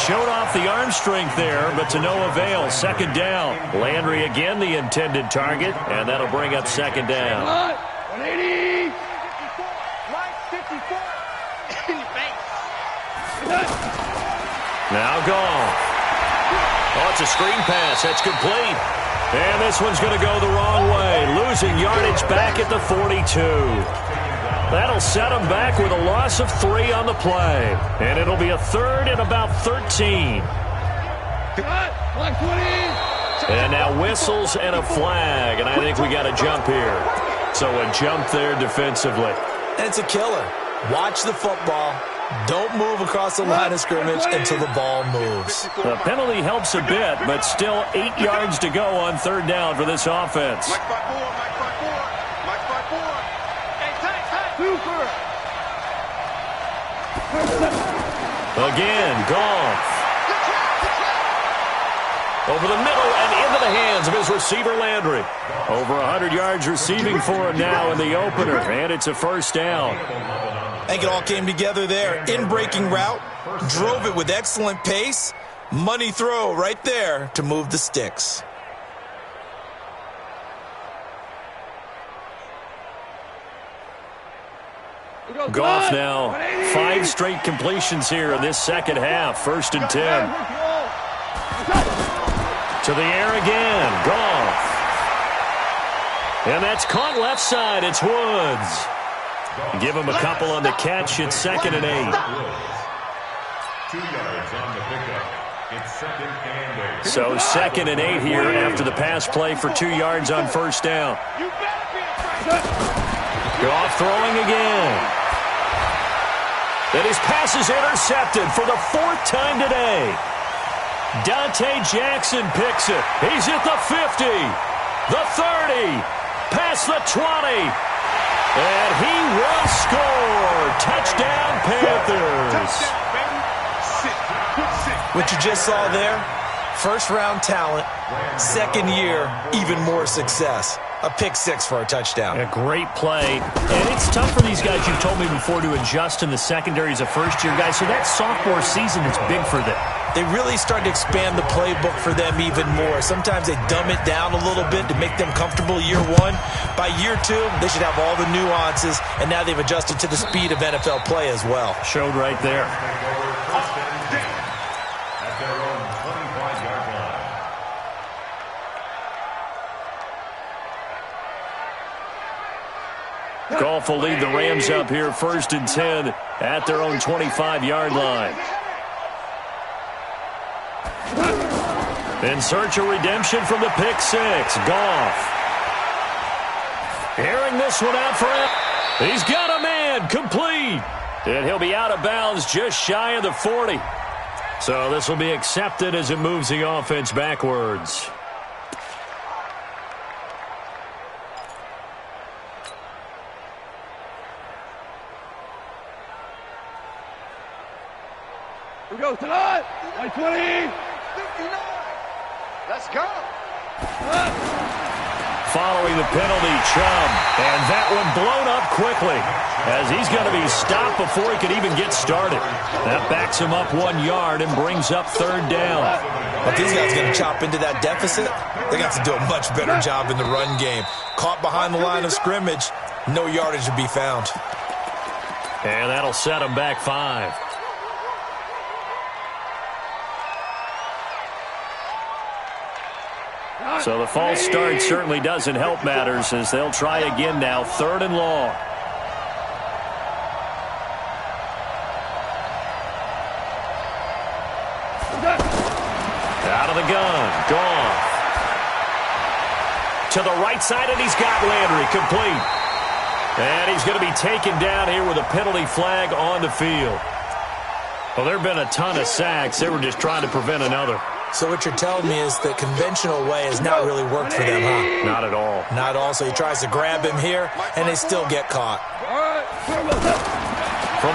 Showed off the arm strength there, but to no avail. 2nd down. Landry again the intended target, and that'll bring up 2nd down. 180. Mike 54. In your face. Now Goff. Oh, it's a screen pass. That's complete. And this one's going to go the wrong way. Losing yardage back at the 42. That'll set them back with a loss of 3 on the play. And it'll be a 3rd and about 13. And now whistles and a flag. And I think we got a jump here. So a jump there defensively. And it's a killer. Watch the football. Don't move across the line of scrimmage until the ball moves. The penalty helps a bit, but still 8 yards to go on 3rd down for this offense. Mike 5-4. Super. Again, Goff. Over the middle and into the hands of his receiver, Landry. Over 100 yards receiving for him now in the opener, and it's a 1st down. I think it all came together there. In-breaking route, drove it with excellent pace. Money throw right there to move the sticks. Goff now 5 straight completions here in this 2nd half. 1st and 10. To the air again. Goff. And that's caught left side. It's Woods. Give him a couple on the catch. It's 2nd and 8. 2 yards on the pickup. It's 2nd and 8. So 2nd and 8 here after the pass play for 2 yards on 1st down. Goff throwing again. And his pass is intercepted for the 4th time today. Dante Jackson picks it. He's at the 50, the 30, past the 20. And he will score. Touchdown, Panthers. What you just saw there, first-round talent, second year, even more success. A pick 6 for a touchdown. A great play. And it's tough for these guys, you've told me before, to adjust in the secondary as a first-year guy. So that sophomore season is big for them. They really start to expand the playbook for them even more. Sometimes they dumb it down a little bit to make them comfortable year 1. By year 2, they should have all the nuances, and now they've adjusted to the speed of NFL play as well. Showed right there. At their own 25-yard line. Goff will lead the Rams up here 1st and 10 at their own 25-yard line. In search of redemption from the pick 6. Goff. Airing this one out for him. He's got a man. Complete. And he'll be out of bounds just shy of the 40. So this will be accepted as it moves the offense backwards. Here we go tonight. 20. 59. Let's go. Following the penalty, Chubb. And that one blown up quickly as he's going to be stopped before he can even get started. That backs him up 1 yard and brings up 3rd down. But these guys going to chop into that deficit. They got to do a much better job in the run game. Caught behind the line of scrimmage, no yardage to be found. And that'll set him back 5. So the false start certainly doesn't help matters as they'll try again now, 3rd and long. Out of the gun, Goff. To the right side, and he's got Landry, complete. And he's going to be taken down here with a penalty flag on the field. Well, there have been a ton of sacks. They were just trying to prevent another. So what you're telling me is the conventional way has not really worked for them, huh? Not at all. Not at all. So he tries to grab him here, and they still get caught. From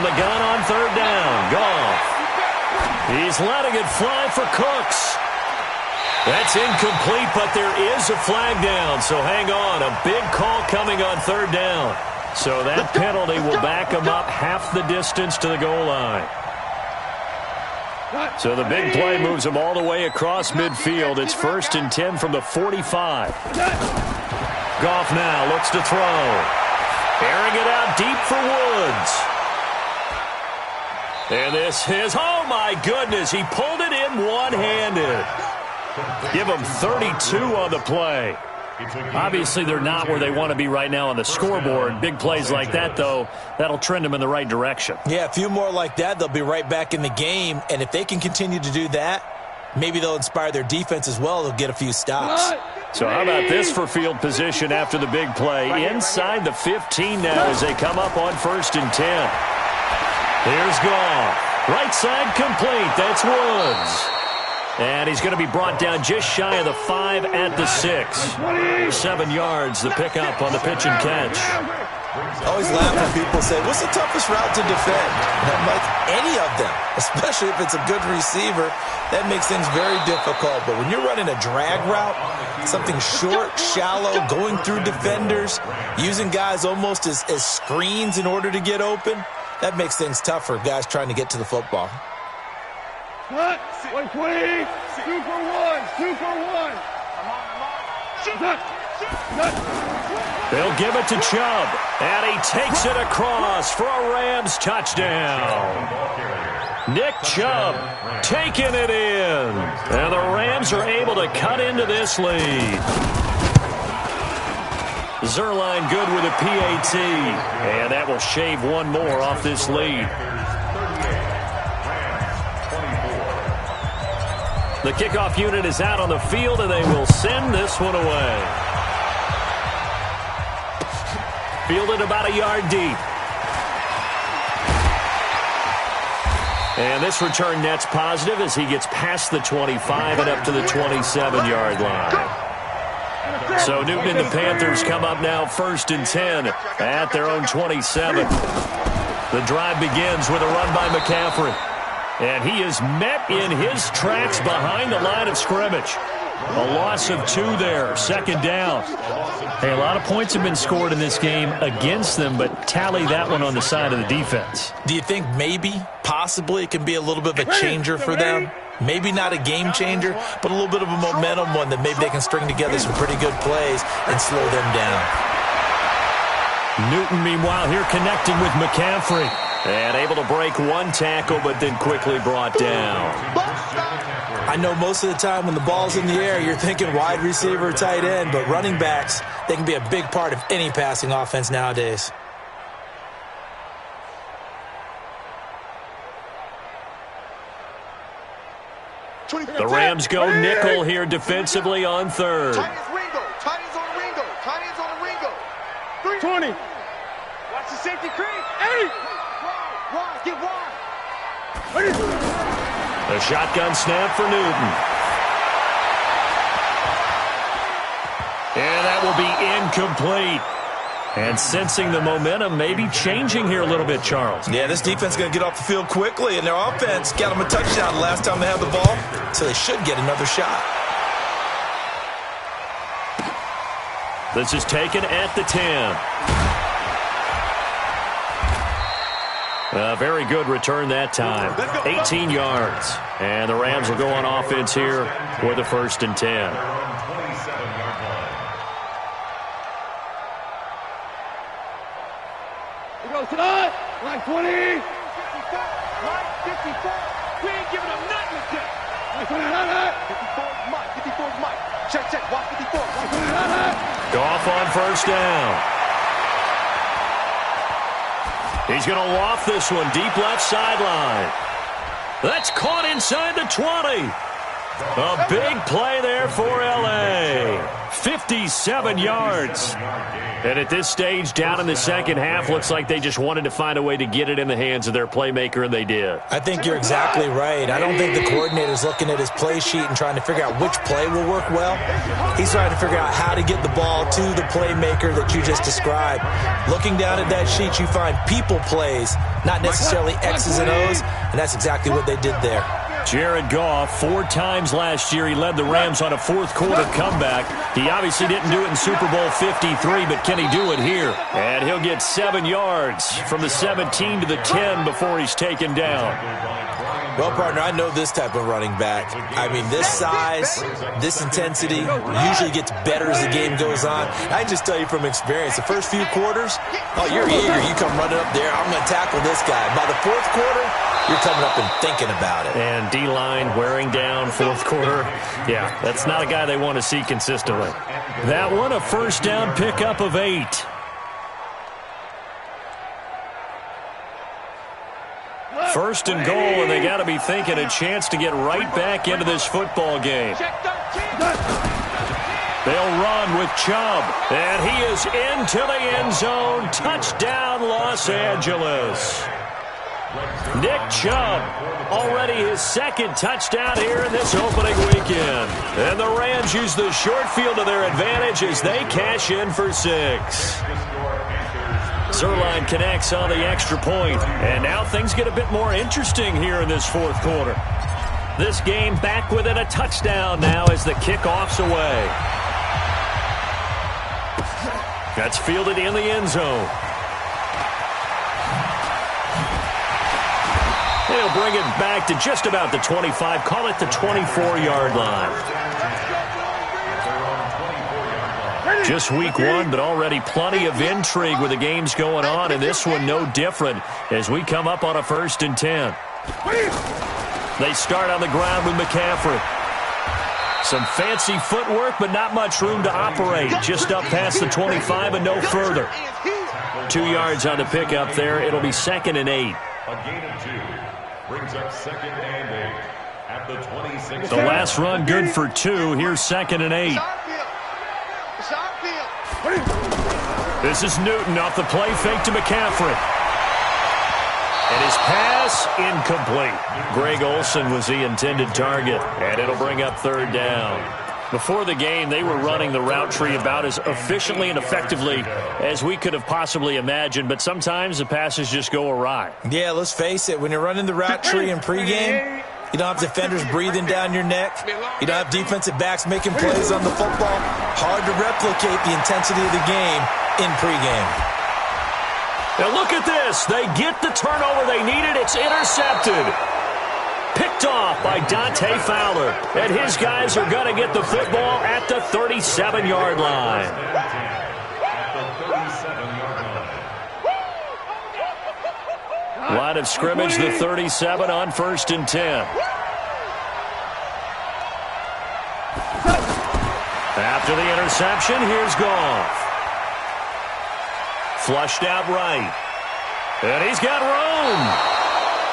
the gun on 3rd down, Goff. He's letting it fly for Cooks. That's incomplete, but there is a flag down. So hang on. A big call coming on 3rd down. So that penalty will back him up half the distance to the goal line. So the big play moves him all the way across midfield. It's 1st and 10 from the 45. Goff now looks to throw. Airing it out deep for Woods. And this is, oh my goodness, he pulled it in one-handed. Give him 32 on the play. Obviously, they're not where they want to be right now on the scoreboard. Big plays like that, though, that'll trend them in the right direction. Yeah, a few more like that, they'll be right back in the game. And if they can continue to do that, maybe they'll inspire their defense as well. They'll get a few stops. So how about this for field position after the big play? Inside the 15 now as they come up on 1st and 10. Here's Goff. Right side complete. That's Woods. And he's going to be brought down just shy of the 5 at the 6. 7 yards, the pickup on the pitch and catch. I always laugh when people say, what's the toughest route to defend? And I'm like, any of them, especially if it's a good receiver. That makes things very difficult. But when you're running a drag route, something short, shallow, going through defenders, using guys almost as screens in order to get open, that makes things tough for guys trying to get to the football. 120, 2 for 1, 2 for 1. They'll give it to Chubb, and he takes it across for a Rams touchdown. Nick Chubb taking it in, and the Rams are able to cut into this lead. Zerline good with a PAT, and that will shave one more off this lead. The kickoff unit is out on the field, and they will send this one away. Fielded about a yard deep. And this return net's positive as he gets past the 25 and up to the 27-yard line. So Newton and the Panthers come up now 1st and 10 at their own 27. The drive begins with a run by McCaffrey. And he is met in his tracks behind the line of scrimmage. A loss of 2 there, 2nd down. Hey, a lot of points have been scored in this game against them, but tally that one on the side of the defense. Do you think maybe, possibly, it can be a little bit of a changer for them? Maybe not a game changer, but a little bit of a momentum one that maybe they can string together some pretty good plays and slow them down. Newton, meanwhile, here connecting with McCaffrey. And able to break 1 tackle, but then quickly brought down. I know most of the time when the ball's in the air, you're thinking wide receiver, tight end, but running backs, they can be a big part of any passing offense nowadays. The Rams go nickel here defensively on 3rd. Titans on Ringo. 20. Watch the safety creep. 8. Wide, get wide. A shotgun snap for Newton. And that will be incomplete. And sensing the momentum maybe changing here a little bit, Charles. Yeah, this defense is going to get off the field quickly, and their offense got them a touchdown the last time they had the ball, so they should get another shot. This is taken at the 10. A very good return that time. 18 yards. And the Rams will go on offense here with a 1st and 10. Here goes tonight. Line 20. 54. Line 54. We ain't giving them nothing to check. Line 54 is Mike. 54 is Mike. Check. Watch 54. Line 20. Goff on 1st down. He's going to loft this one deep left sideline. That's caught inside the 20. A big play there for L.A. 57 yards. And at this stage, down in the second half, looks like they just wanted to find a way to get it in the hands of their playmaker, and they did. I think you're exactly right. I don't think the coordinator's looking at his play sheet and trying to figure out which play will work well. He's trying to figure out how to get the ball to the playmaker that you just described. Looking down at that sheet, you find people plays, not necessarily X's and O's, and that's exactly what they did there. Jared Goff, 4 times last year, he led the Rams on a 4th-quarter comeback. He obviously didn't do it in Super Bowl 53, but can he do it here? And he'll get 7 yards from the 17 to the 10 before he's taken down. Well, partner, I know this type of running back. I mean, this size, this intensity usually gets better as the game goes on. I can just tell you from experience, the first few quarters, oh, you're eager. You come running up there, I'm going to tackle this guy. By the 4th quarter, you're coming up and thinking about it. And D-line wearing down 4th quarter. Yeah, that's not a guy they want to see consistently. That one, a 1st down pickup of 8. First and goal, and they got to be thinking a chance to get right back into this football game. They'll run with Chubb, and he is into the end zone. Touchdown, Los Angeles. Nick Chubb, already his 2nd touchdown here in this opening weekend. And the Rams use the short field to their advantage as they cash in for 6. Zerline connects on the extra point, and now things get a bit more interesting here in this 4th quarter. This game back within a touchdown now as the kickoff's away. That's fielded in the end zone. They'll bring it back to just about the 25, call it the 24-yard line. Just week 1, but already plenty of intrigue with the games going on, and this one no different as we come up on a 1st and 10. They start on the ground with McCaffrey. Some fancy footwork, but not much room to operate. Just up past the 25 and no further. 2 yards on the pickup there. It'll be 2nd and 8. A gain of 2 brings up 2nd and 8 at the 26. The last run good for 2. Here's 2nd and 8. This is Newton off the play fake to McCaffrey. And his pass incomplete. Greg Olsen was the intended target, and it'll bring up third down. Before the game, they were running the route tree about as efficiently and effectively as we could have possibly imagined, but sometimes the passes just go awry. Yeah, let's face it. When you're running the route tree in pregame, you don't have defenders breathing down your neck. You don't have defensive backs making plays on the football. Hard to replicate the intensity of the game in pregame. Now look at this. They get the turnover they needed. It's intercepted. Picked off by Dante Fowler. And his guys are going to get the football at the 37-yard line. Line of scrimmage, the 37 on 1st and 10. After the interception, here's Goff. Flushed out right. And he's got room.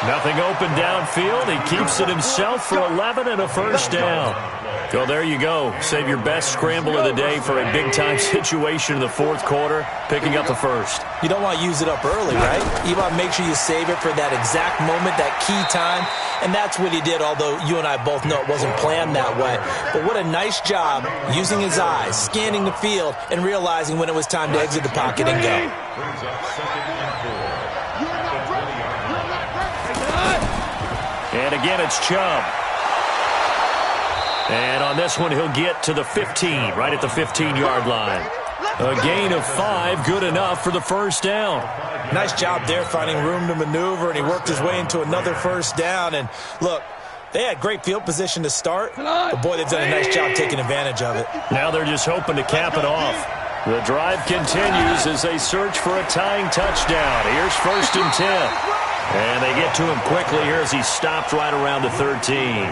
Nothing open downfield. He keeps it himself for 11 and a first down. So there you go. Save your best scramble of the day for a big-time situation in the fourth quarter, picking up the first. You don't want to use it up early, right? You want to make sure you save it for that exact moment, that key time. And that's what he did, although you and I both know it wasn't planned that way. But what a nice job using his eyes, scanning the field, and realizing when it was time to exit the pocket and go. And again, it's Chubb. And on this one, he'll get to the 15, right at the 15-yard line. A gain of 5, good enough for the first down. Nice job there finding room to maneuver, and he worked his way into another first down. And look, they had great field position to start, but boy, they've done a nice job taking advantage of it. Now they're just hoping to cap it off. The drive continues as they search for a tying touchdown. Here's 1st and 10. And they get to him quickly here as he stopped right around the 13.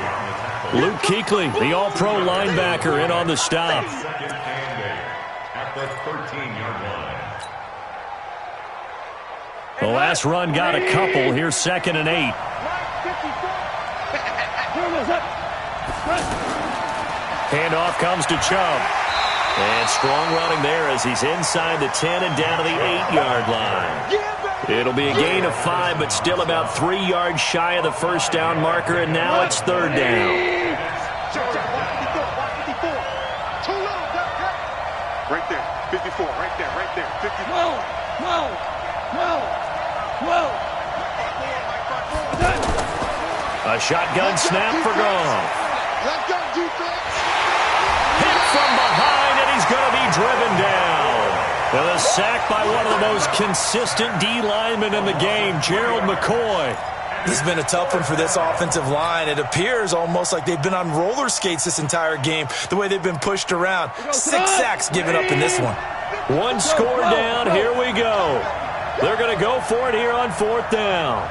Luke Kuechly, the all-pro linebacker, in on the stop. At the 13-yard line. The last run got a couple. Here's 2nd and 8. Handoff comes to Chubb. And strong running there as he's inside the 10 and down to the 8-yard line. It'll be a gain of 5, but still about 3 yards shy of the first down marker, and now it's 3rd down. Right there, 54, right there, 54. A shotgun snap for Goff. Let's go, defense. Hit from behind, and he's going to be driven down. And a sack by one of the most consistent D linemen in the game, Gerald McCoy. This has been a tough one for this offensive line. It appears almost like they've been on roller skates this entire game, the way they've been pushed around. 6 sacks given up in this one. One score down. Here we go. They're going to go for it here on 4th down.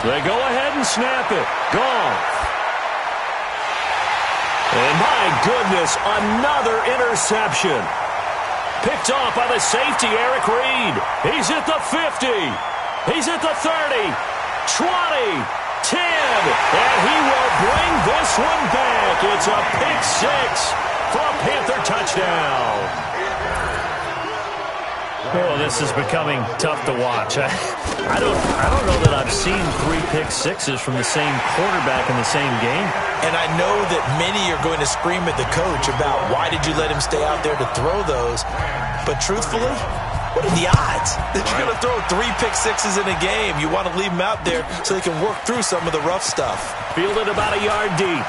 They go ahead and snap it. Goff. And my goodness, another interception. Picked off by the safety, Eric Reed. He's at the 50. He's at the 30, 20, 10. And he will bring this one back. It's a pick 6 for a Panther touchdown. Oh, this is becoming tough to watch. I don't know that I've seen 3 pick sixes from the same quarterback in the same game. And I know that many are going to scream at the coach about why did you let him stay out there to throw those. But truthfully, what are the odds that you're going to throw 3 pick sixes in a game? You want to leave them out there so they can work through some of the rough stuff. Fielded about a yard deep.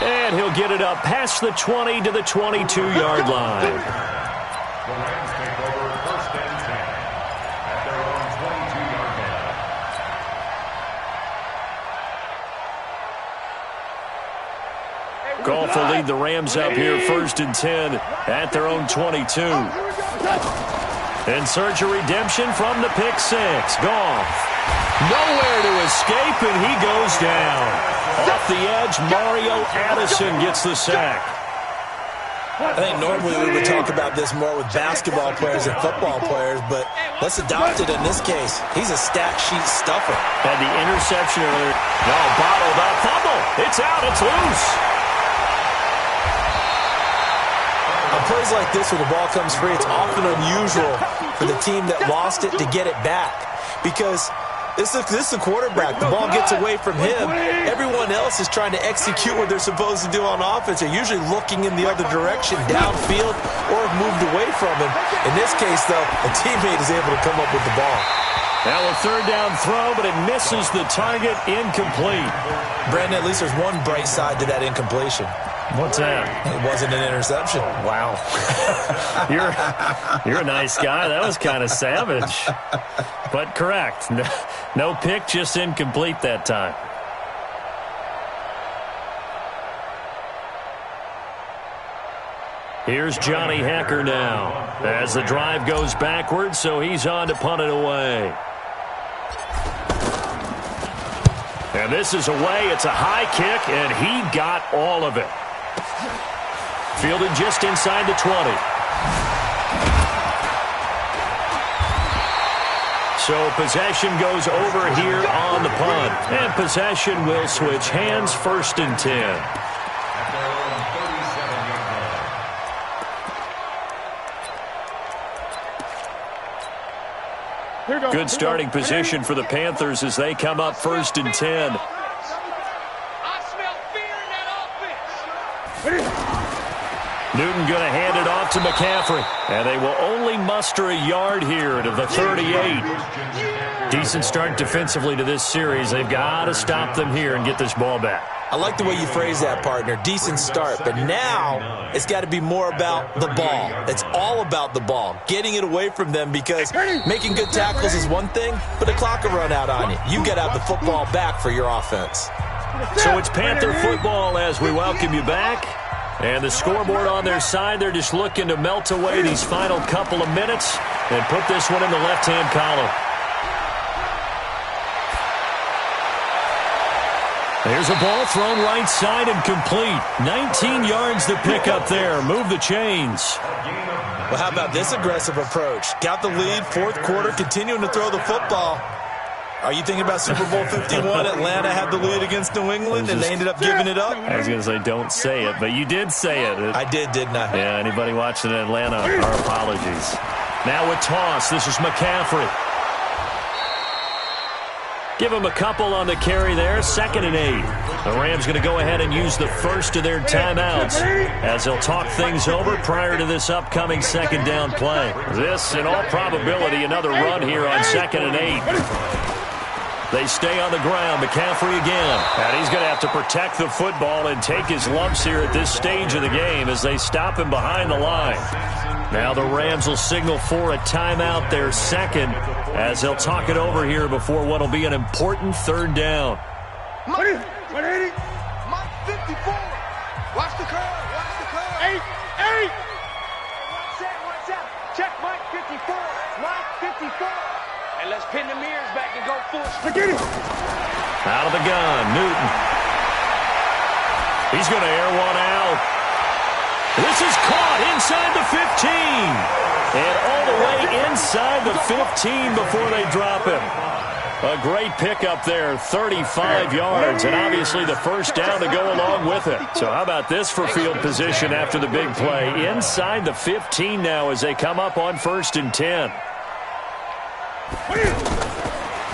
And he'll get it up past the 20 to the 22-yard line. The Rams take over 1st and 10 at their own 22-yard line. Goff will lead the Rams up here 1st and 10 at their own 22. In search of redemption from the pick 6. Goff. Nowhere to escape, and he goes down. Off the edge, Mario Addison gets the sack. I think normally we would talk about this more with basketball players and football players, but let's adopt it in this case. He's a stat sheet stuffer. Had the interception earlier. No, bottled up. Fumble. It's out. It's loose. On plays like this where the ball comes free, it's often unusual for the team that lost it to get it back because this is the quarterback. The ball gets away from him. Everyone else is trying to execute what they're supposed to do on offense. They're usually looking in the other direction, downfield, or have moved away from him. In this case, though, a teammate is able to come up with the ball. Now a third down throw, but it misses the target, incomplete. Brandon, at least there's one bright side to that incompletion. What's that? It wasn't an interception. Wow. You're a nice guy. That was kind of savage. But correct. No pick, just incomplete that time. Here's Johnny Hacker now as the drive goes backwards, so he's on to punt it away. And this is away. It's a high kick, and he got all of it. Fielded just inside the 20. So possession goes over here on the punt. And possession will switch hands, 1st and 10. Good starting position for the Panthers as they come up 1st and 10. Newton going to hand it off to McCaffrey. And they will only muster a yard here to the 38. Decent start defensively to this series. They've got to stop them here and get this ball back. I like the way you phrase that, partner. Decent start. But now it's got to be more about the ball. It's all about the ball. Getting it away from them because making good tackles is one thing, but the clock will run out on you. You got to have the football back for your offense. So it's Panther football as we welcome you back. And the scoreboard on their side, they're just looking to melt away these final couple of minutes and put this one in the left-hand column. There's a ball thrown right side and complete. 19 yards to pick up there. Move the chains. Well, how about this aggressive approach? Got the lead, 4th quarter, continuing to throw the football. Are you thinking about Super Bowl 51? Atlanta had the lead against New England, and they ended up giving it up? I was going to say, don't say it, but you did say it. I did, didn't I? Yeah, anybody watching in Atlanta, our apologies. Now a toss. This is McCaffrey. Give him a couple on the carry there. 2nd and 8. The Rams going to go ahead and use the first of their timeouts as they'll talk things over prior to this upcoming 2nd down play. This, in all probability, another run here on 2nd and 8. They stay on the ground. McCaffrey again. And he's going to have to protect the football and take his lumps here at this stage of the game as they stop him behind the line. Now the Rams will signal for a timeout, their 2nd, as they'll talk it over here before what will be an important 3rd down. Mike 54. Watch the curve. Watch the curve. 8. Watch out. Check Mike 54. Mike 54. And let's pin the mirrors back and go full spaghetti. Out of the gun, Newton. He's going to air one out. This is caught inside the 15. And all the way inside the 15 before they drop him. A great pickup there, 35 yards, and obviously the first down to go along with it. So how about this for field position after the big play? Inside the 15 now as they come up on 1st and 10.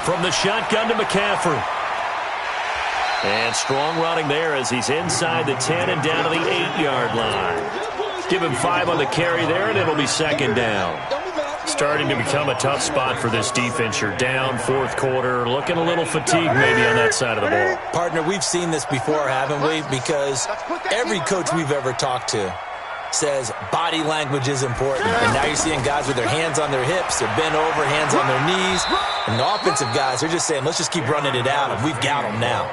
From the shotgun to McCaffrey. And strong running there as he's inside the 10 and down to the 8-yard line. Give him 5 on the carry there, and it'll be 2nd down. Starting to become a tough spot for this defense. You're down 4th quarter, looking a little fatigued maybe on that side of the ball. Partner, we've seen this before, haven't we? Because every coach we've ever talked to says body language is important. And now you're seeing guys with their hands on their hips, they're bent over, hands on their knees. And the offensive guys, they're just saying, let's just keep running it out, and we've got them now.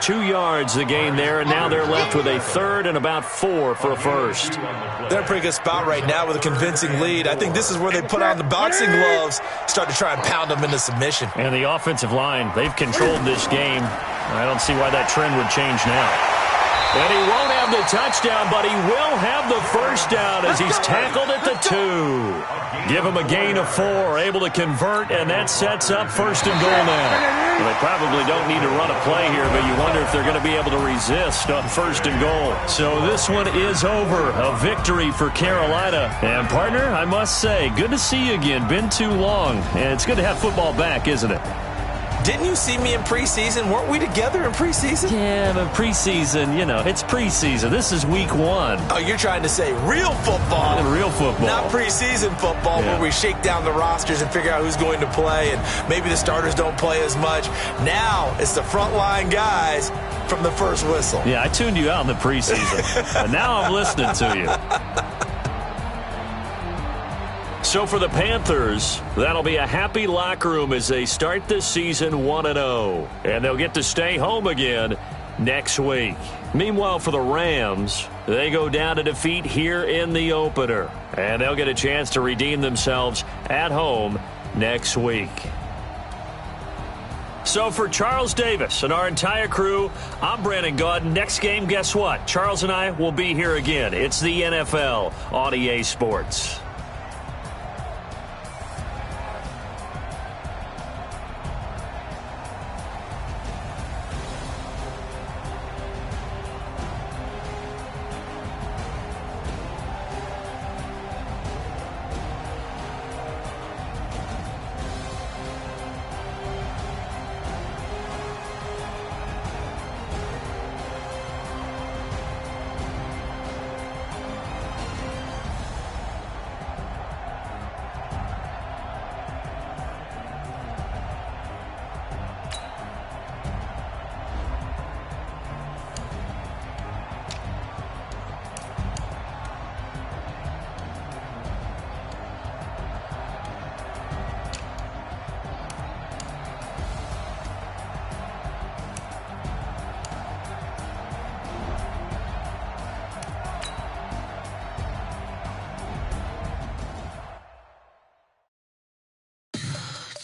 2 yards the gain there, and now they're left with a 3rd and about 4 for a first. They're in a pretty good spot right now with a convincing lead. I think this is where they put on the boxing gloves, start to try and pound them into submission. And the offensive line, they've controlled this game. I don't see why that trend would change now. And he won't have the touchdown, but he will have the first down as he's tackled at the 2. Give him a gain of 4, able to convert, and that sets up first and goal now. Well, they probably don't need to run a play here, but you wonder if they're going to be able to resist on first and goal. So this one is over. A victory for Carolina. And, partner, I must say, good to see you again. Been too long. And it's good to have football back, isn't it? Didn't you see me in preseason? Weren't we together in preseason? Yeah, but preseason, it's preseason. This is week 1. Oh, you're trying to say real football. And real football. Not preseason football where we shake down the rosters and figure out who's going to play, and maybe the starters don't play as much. Now it's the frontline guys from the first whistle. Yeah, I tuned you out in the preseason. But now I'm listening to you. So for the Panthers, that'll be a happy locker room as they start this season 1-0. And they'll get to stay home again next week. Meanwhile, for the Rams, they go down to defeat here in the opener. And they'll get a chance to redeem themselves at home next week. So for Charles Davis and our entire crew, I'm Brandon Gaudin. Next game, guess what? Charles and I will be here again. It's the NFL on EA Sports.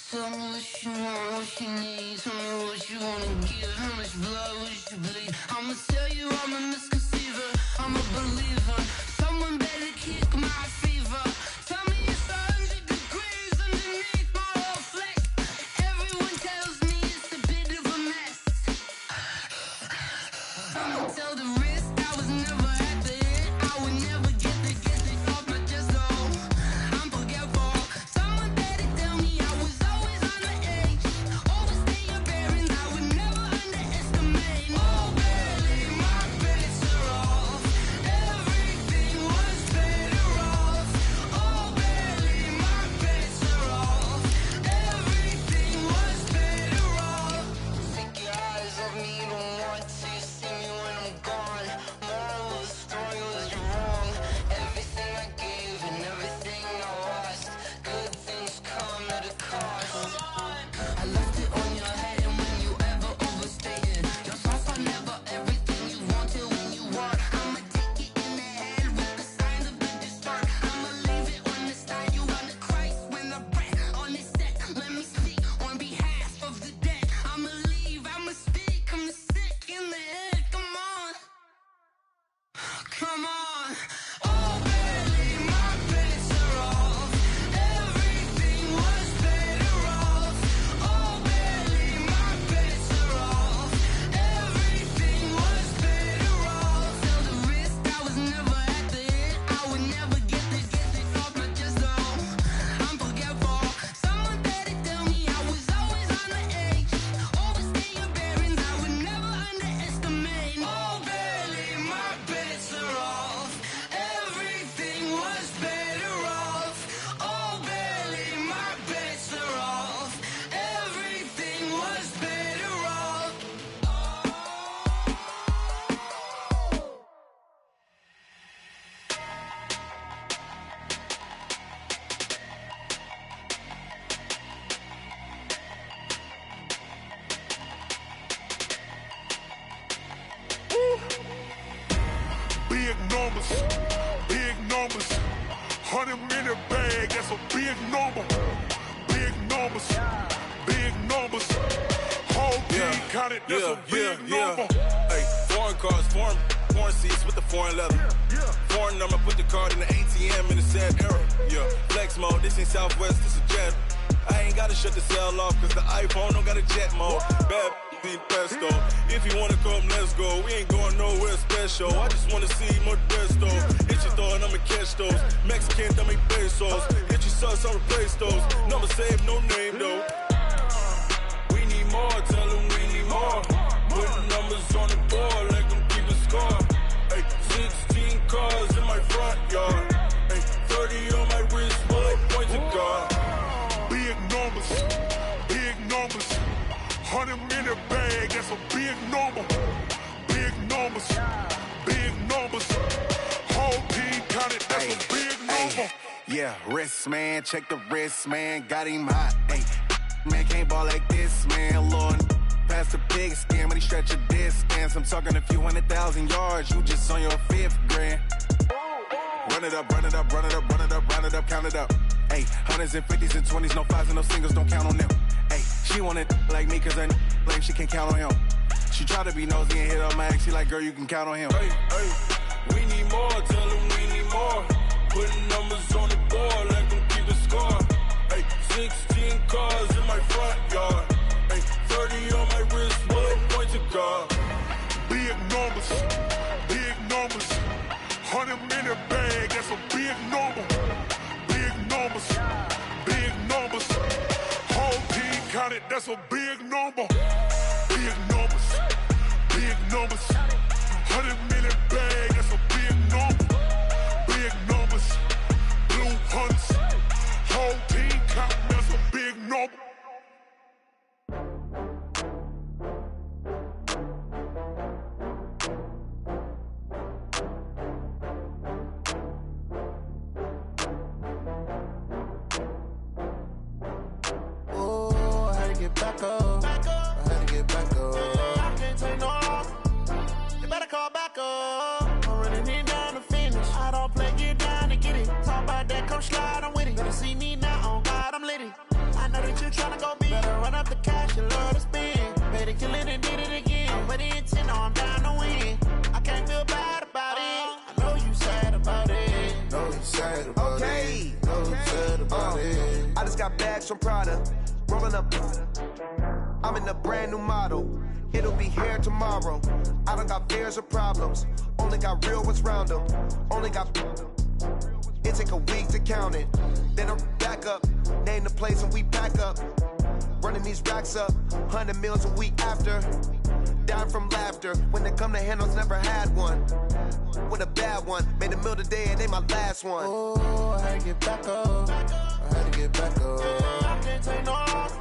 Tell me what you want, what you need. Tell me what you wanna give. How much blood would you bleed? I'ma tell you I'm a misconceiver. I'm a believer. Someone better kick my fever. Tell me it's 100 degrees underneath my whole flex. Everyone tells me it's a bit of a mess. I'ma tell the risk I was never at the end. I would never get it off my chest though. I'm forgetful. Someone better tell me I was always on the edge. Overstay your bearings, I would never underestimate. Oh baby, my bets are off. Everything was better off. Oh baby, my bets are off. Everything was better off. Take your eyes off me, you don't want to see me when I'm gone. Moral of the story was you're wrong. Everything I gave and everything I lost. Good things come at a cost. I left it on your head, and when you ever overstated, your thoughts are never everything you wanted when you want. I'ma take it in the head with the signs of the distort. I'ma leave it on the side. You on the Christ when the breath on this set. Let me speak on behalf of the dead. I'ma leave, I'ma speak. I'm sick in the head. Come on, come on. Oh baby, my bets are off. Everything was better off. Oh baby, my bets are off. Everything was better off. Tell the risk I was never at the end. I would never get it off my chest though. I'm forgetful. Someone better tell me I was always on the edge. Overstay your bearings, I would never underestimate. Oh baby, my bets are off. Everything was better off. Oh baby, my bets are off. Everything was better off. Big numbers, big numbers. 100-minute bag, that's a big number. Big numbers, big numbers. Whole team counted, that's a big number. Hey, foreign cars for me. corn seats with the foreign leather. Foreign number, put the card in the ATM in the sad era. Yeah, flex mode, this ain't Southwest, this a jet. I ain't gotta shut the cell off, cause the iPhone don't got a jet mode. Bad in pesto. If you wanna come, let's go. We ain't going nowhere special. I just wanna see Modesto. Hit your thought, I'ma catch those. Mexican, dame pesos. Hit your sus, I'll replace those. Number saved, no name though. We need more, tell them we need more. Putting numbers on the board, like them keep a score. Ay, 16 cars in my front yard. Ay, 30 on my wrist, bullet points of God. Big numbers, big numbers. 100 minute bag, that's a big number. Big numbers, big numbers. Whole team counted, that's a big number. Yeah, wrist man, check the wrist man, got him hot. Ay, man can't ball like this, man. Lord, past the pig skin, but he stretch a distance. I'm talking a few 100,000 yards, you just on your 5th grand. Run it up, run it up, run it up, run it up, run it up, count it up. Ay, 100s and 50s and 20s, no 5s and no singles, don't count on them. Ay, she want it like me, cause her like she can't count on him. She try to be nosy and hit on my ex, she like, girl, you can count on him. Hey, hey, we need more, tell them we need more. Putting numbers on the board, like them keep a score. Hey, 16 cars in my front yard. Hey, 30 on my wrist, bullet points of God. Big numbers, big numbers. 100 minute bag, that's a big number. Big numbers, big numbers. Whole team counted, that's a big number. Big numbers, big numbers. 100 minute bag, that's a big number. Big numbers, blue hunts. Whole team counting, that's a big number. Back up. I had to get back up. I can't take no loss. You better call back up. I'm running it down to finish. I don't play, get down to get it. Talk about that, come slide, I'm with it. Better see me now, on God, I'm lit it. I know that you tryna go big. Better run up the cash, you love to spend. Better kill it and did it again. I'm with the intent, no, I'm down to win. I can't feel bad about it. I know you sad about it. Know you sad about it. Know you sad about it. I just got bags from Prada. Rolling up, I'm in a brand new model. It'll be here tomorrow. I don't got fears or problems. Only got real ones round them. Only got. It take a week to count it. Then I'm back up. Name the place and we back up. Running these racks up. 100 meals a week after. Down from laughter. When they come to handles, never had one. With a bad one. Made a meal today and they my last one. Oh, I had to get back up. I had to get back up. I can't take no loss.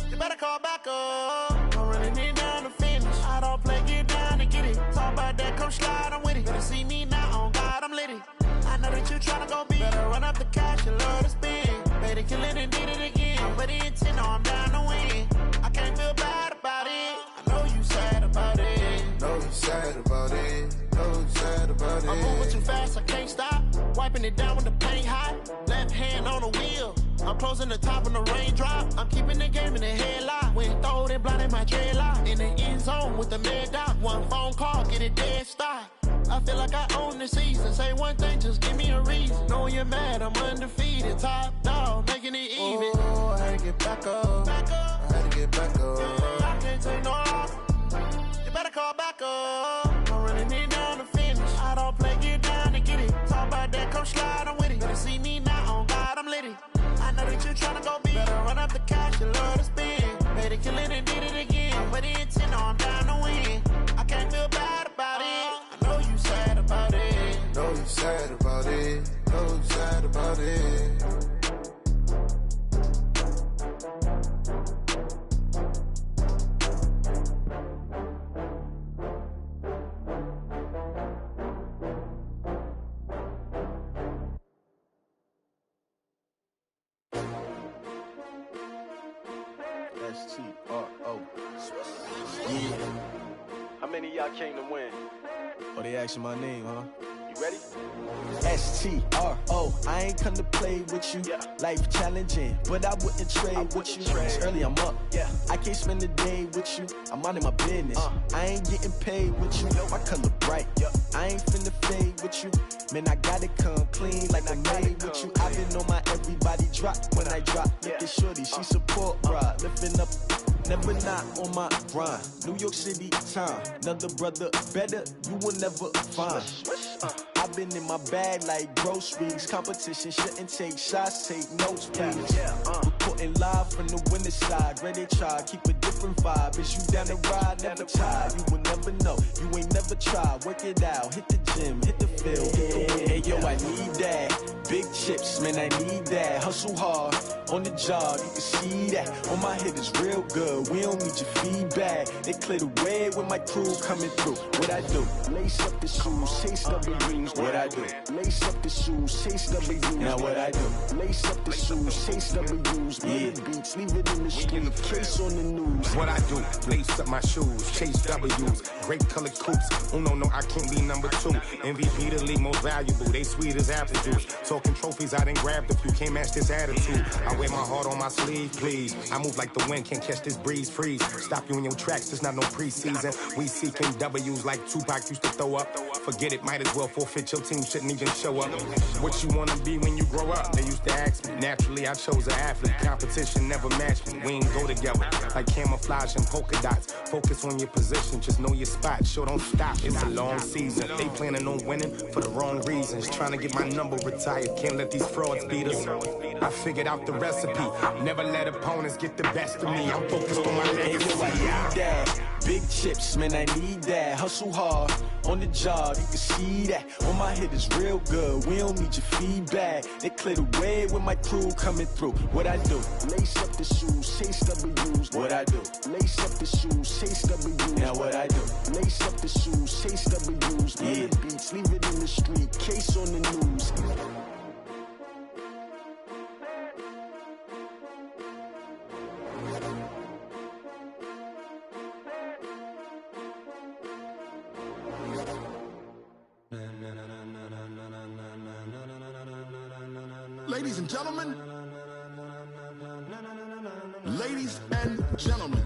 You better call back up. I'm running it down to finish. I don't play, get down to get it. Talk about that, come slide, I'm with it. Better see me now, on God, I'm lit it. I know that you tryna go big. Better run up the cash, you love to spend. Better kill it and did it again. I'm with the intent, no, I'm down to win. I can't feel bad about it. I know you sad about it. Know you sad about it. Know you sad about it. I'm moving too fast, I can't stop. Wiping it down with the paint hot. Left hand on the wheel. I'm closing the top on the raindrop. I'm keeping the game in the headlock. When throwed and blinded my dreadlock. In the end zone with the mad dot. One phone call, get it dead stop. I feel like I own the season. Say one thing, just give me a reason. Knowing you're mad, I'm undefeated. Top dog, making it even. Oh, I had to get back up. I had to get back up. I can't take no loss. You better call back up. I'm running it down to finish. I don't play, get down to get it. Talk about that, come slide, I'm with it. Better see me now, on God, I'm lit it. I know that you tryna go big. Better run up the cash, you love to spend. Better kill it and did it again. I'm with the intent, no, I'm down to win. I can't feel bad about it. I know you sad about it. Know you sad about it. Know you sad about it. S-T-R-O. Yeah. How many of y'all came to win? Oh, they asking my name, huh? You ready? STRO, I ain't come to play with you. Life challenging, but I wouldn't trade with you. It's early, I'm up. I can't spend the day with you. I'm out of my business. I ain't getting paid with you. My color bright. I ain't finna fade with you. Man, I gotta come clean like I made with you. I've been on my everybody drop when I drop. Look at shorty, she support ride. Lifting up, never not on my grind. New York City time, another brother better, you will never find. I've been in my bag like groceries. Competition shouldn't take shots, take notes, please. Reporting live from the winter side. Ready to try, keep a different vibe. Is you down the ride, never tired. You will never know, you ain't never tried. Work it out, hit the gym, hit the field, hit the wind. Hey yo, I need that. Big chips, man, I need that. Hustle hard, on the job, you can see that. On my head is real good, we don't need your feedback. They clear the way with my crew coming through. What I do? Lace up the shoes, chase W's. What I do? Lace up the shoes, chase W's. Now what I do? Lace up the shoes, chase W's. Yeah, beats, leave it in the street, case on the news. What I do? Lace up my shoes, chase W's. Great colored coops. Oh no, I can't be number 2. MVP the league most valuable. They sweet as apple juice. Talking trophies, I done grabbed a few. Can't match this attitude. I wear my heart on my sleeve, please. I move like the wind, can't catch this breeze, freeze. Stop you in your tracks, there's not no preseason. We seeking W's like Tupac used to throw up. Forget it, might as well forfeit. Your team shouldn't even show up. What you wanna be when you grow up? They used to ask me. Naturally, I chose an athlete. Competition never matched me. We ain't go together like camouflage and polka dots. Focus on your position, just know your spot. Sure, don't stop. It's a long season. They planning on winning for the wrong reasons. Trying to get my number retired. Can't let these frauds beat us. I figured out the recipe. Never let opponents get the best of me. I'm focused on my legacy. I need that. Big chips, man, I need that. Hustle hard, on the job, you can see that. On my head is real good, we don't need your feedback. They clear the way with my crew coming through. What I do? Lace up the shoes, chase W's. What I do? Lace up the shoes, chase W's. Now what I do? Lace up the shoes, chase W's. Yeah, beats, leave it in the street, case on the news. Ladies and gentlemen, ladies and gentlemen,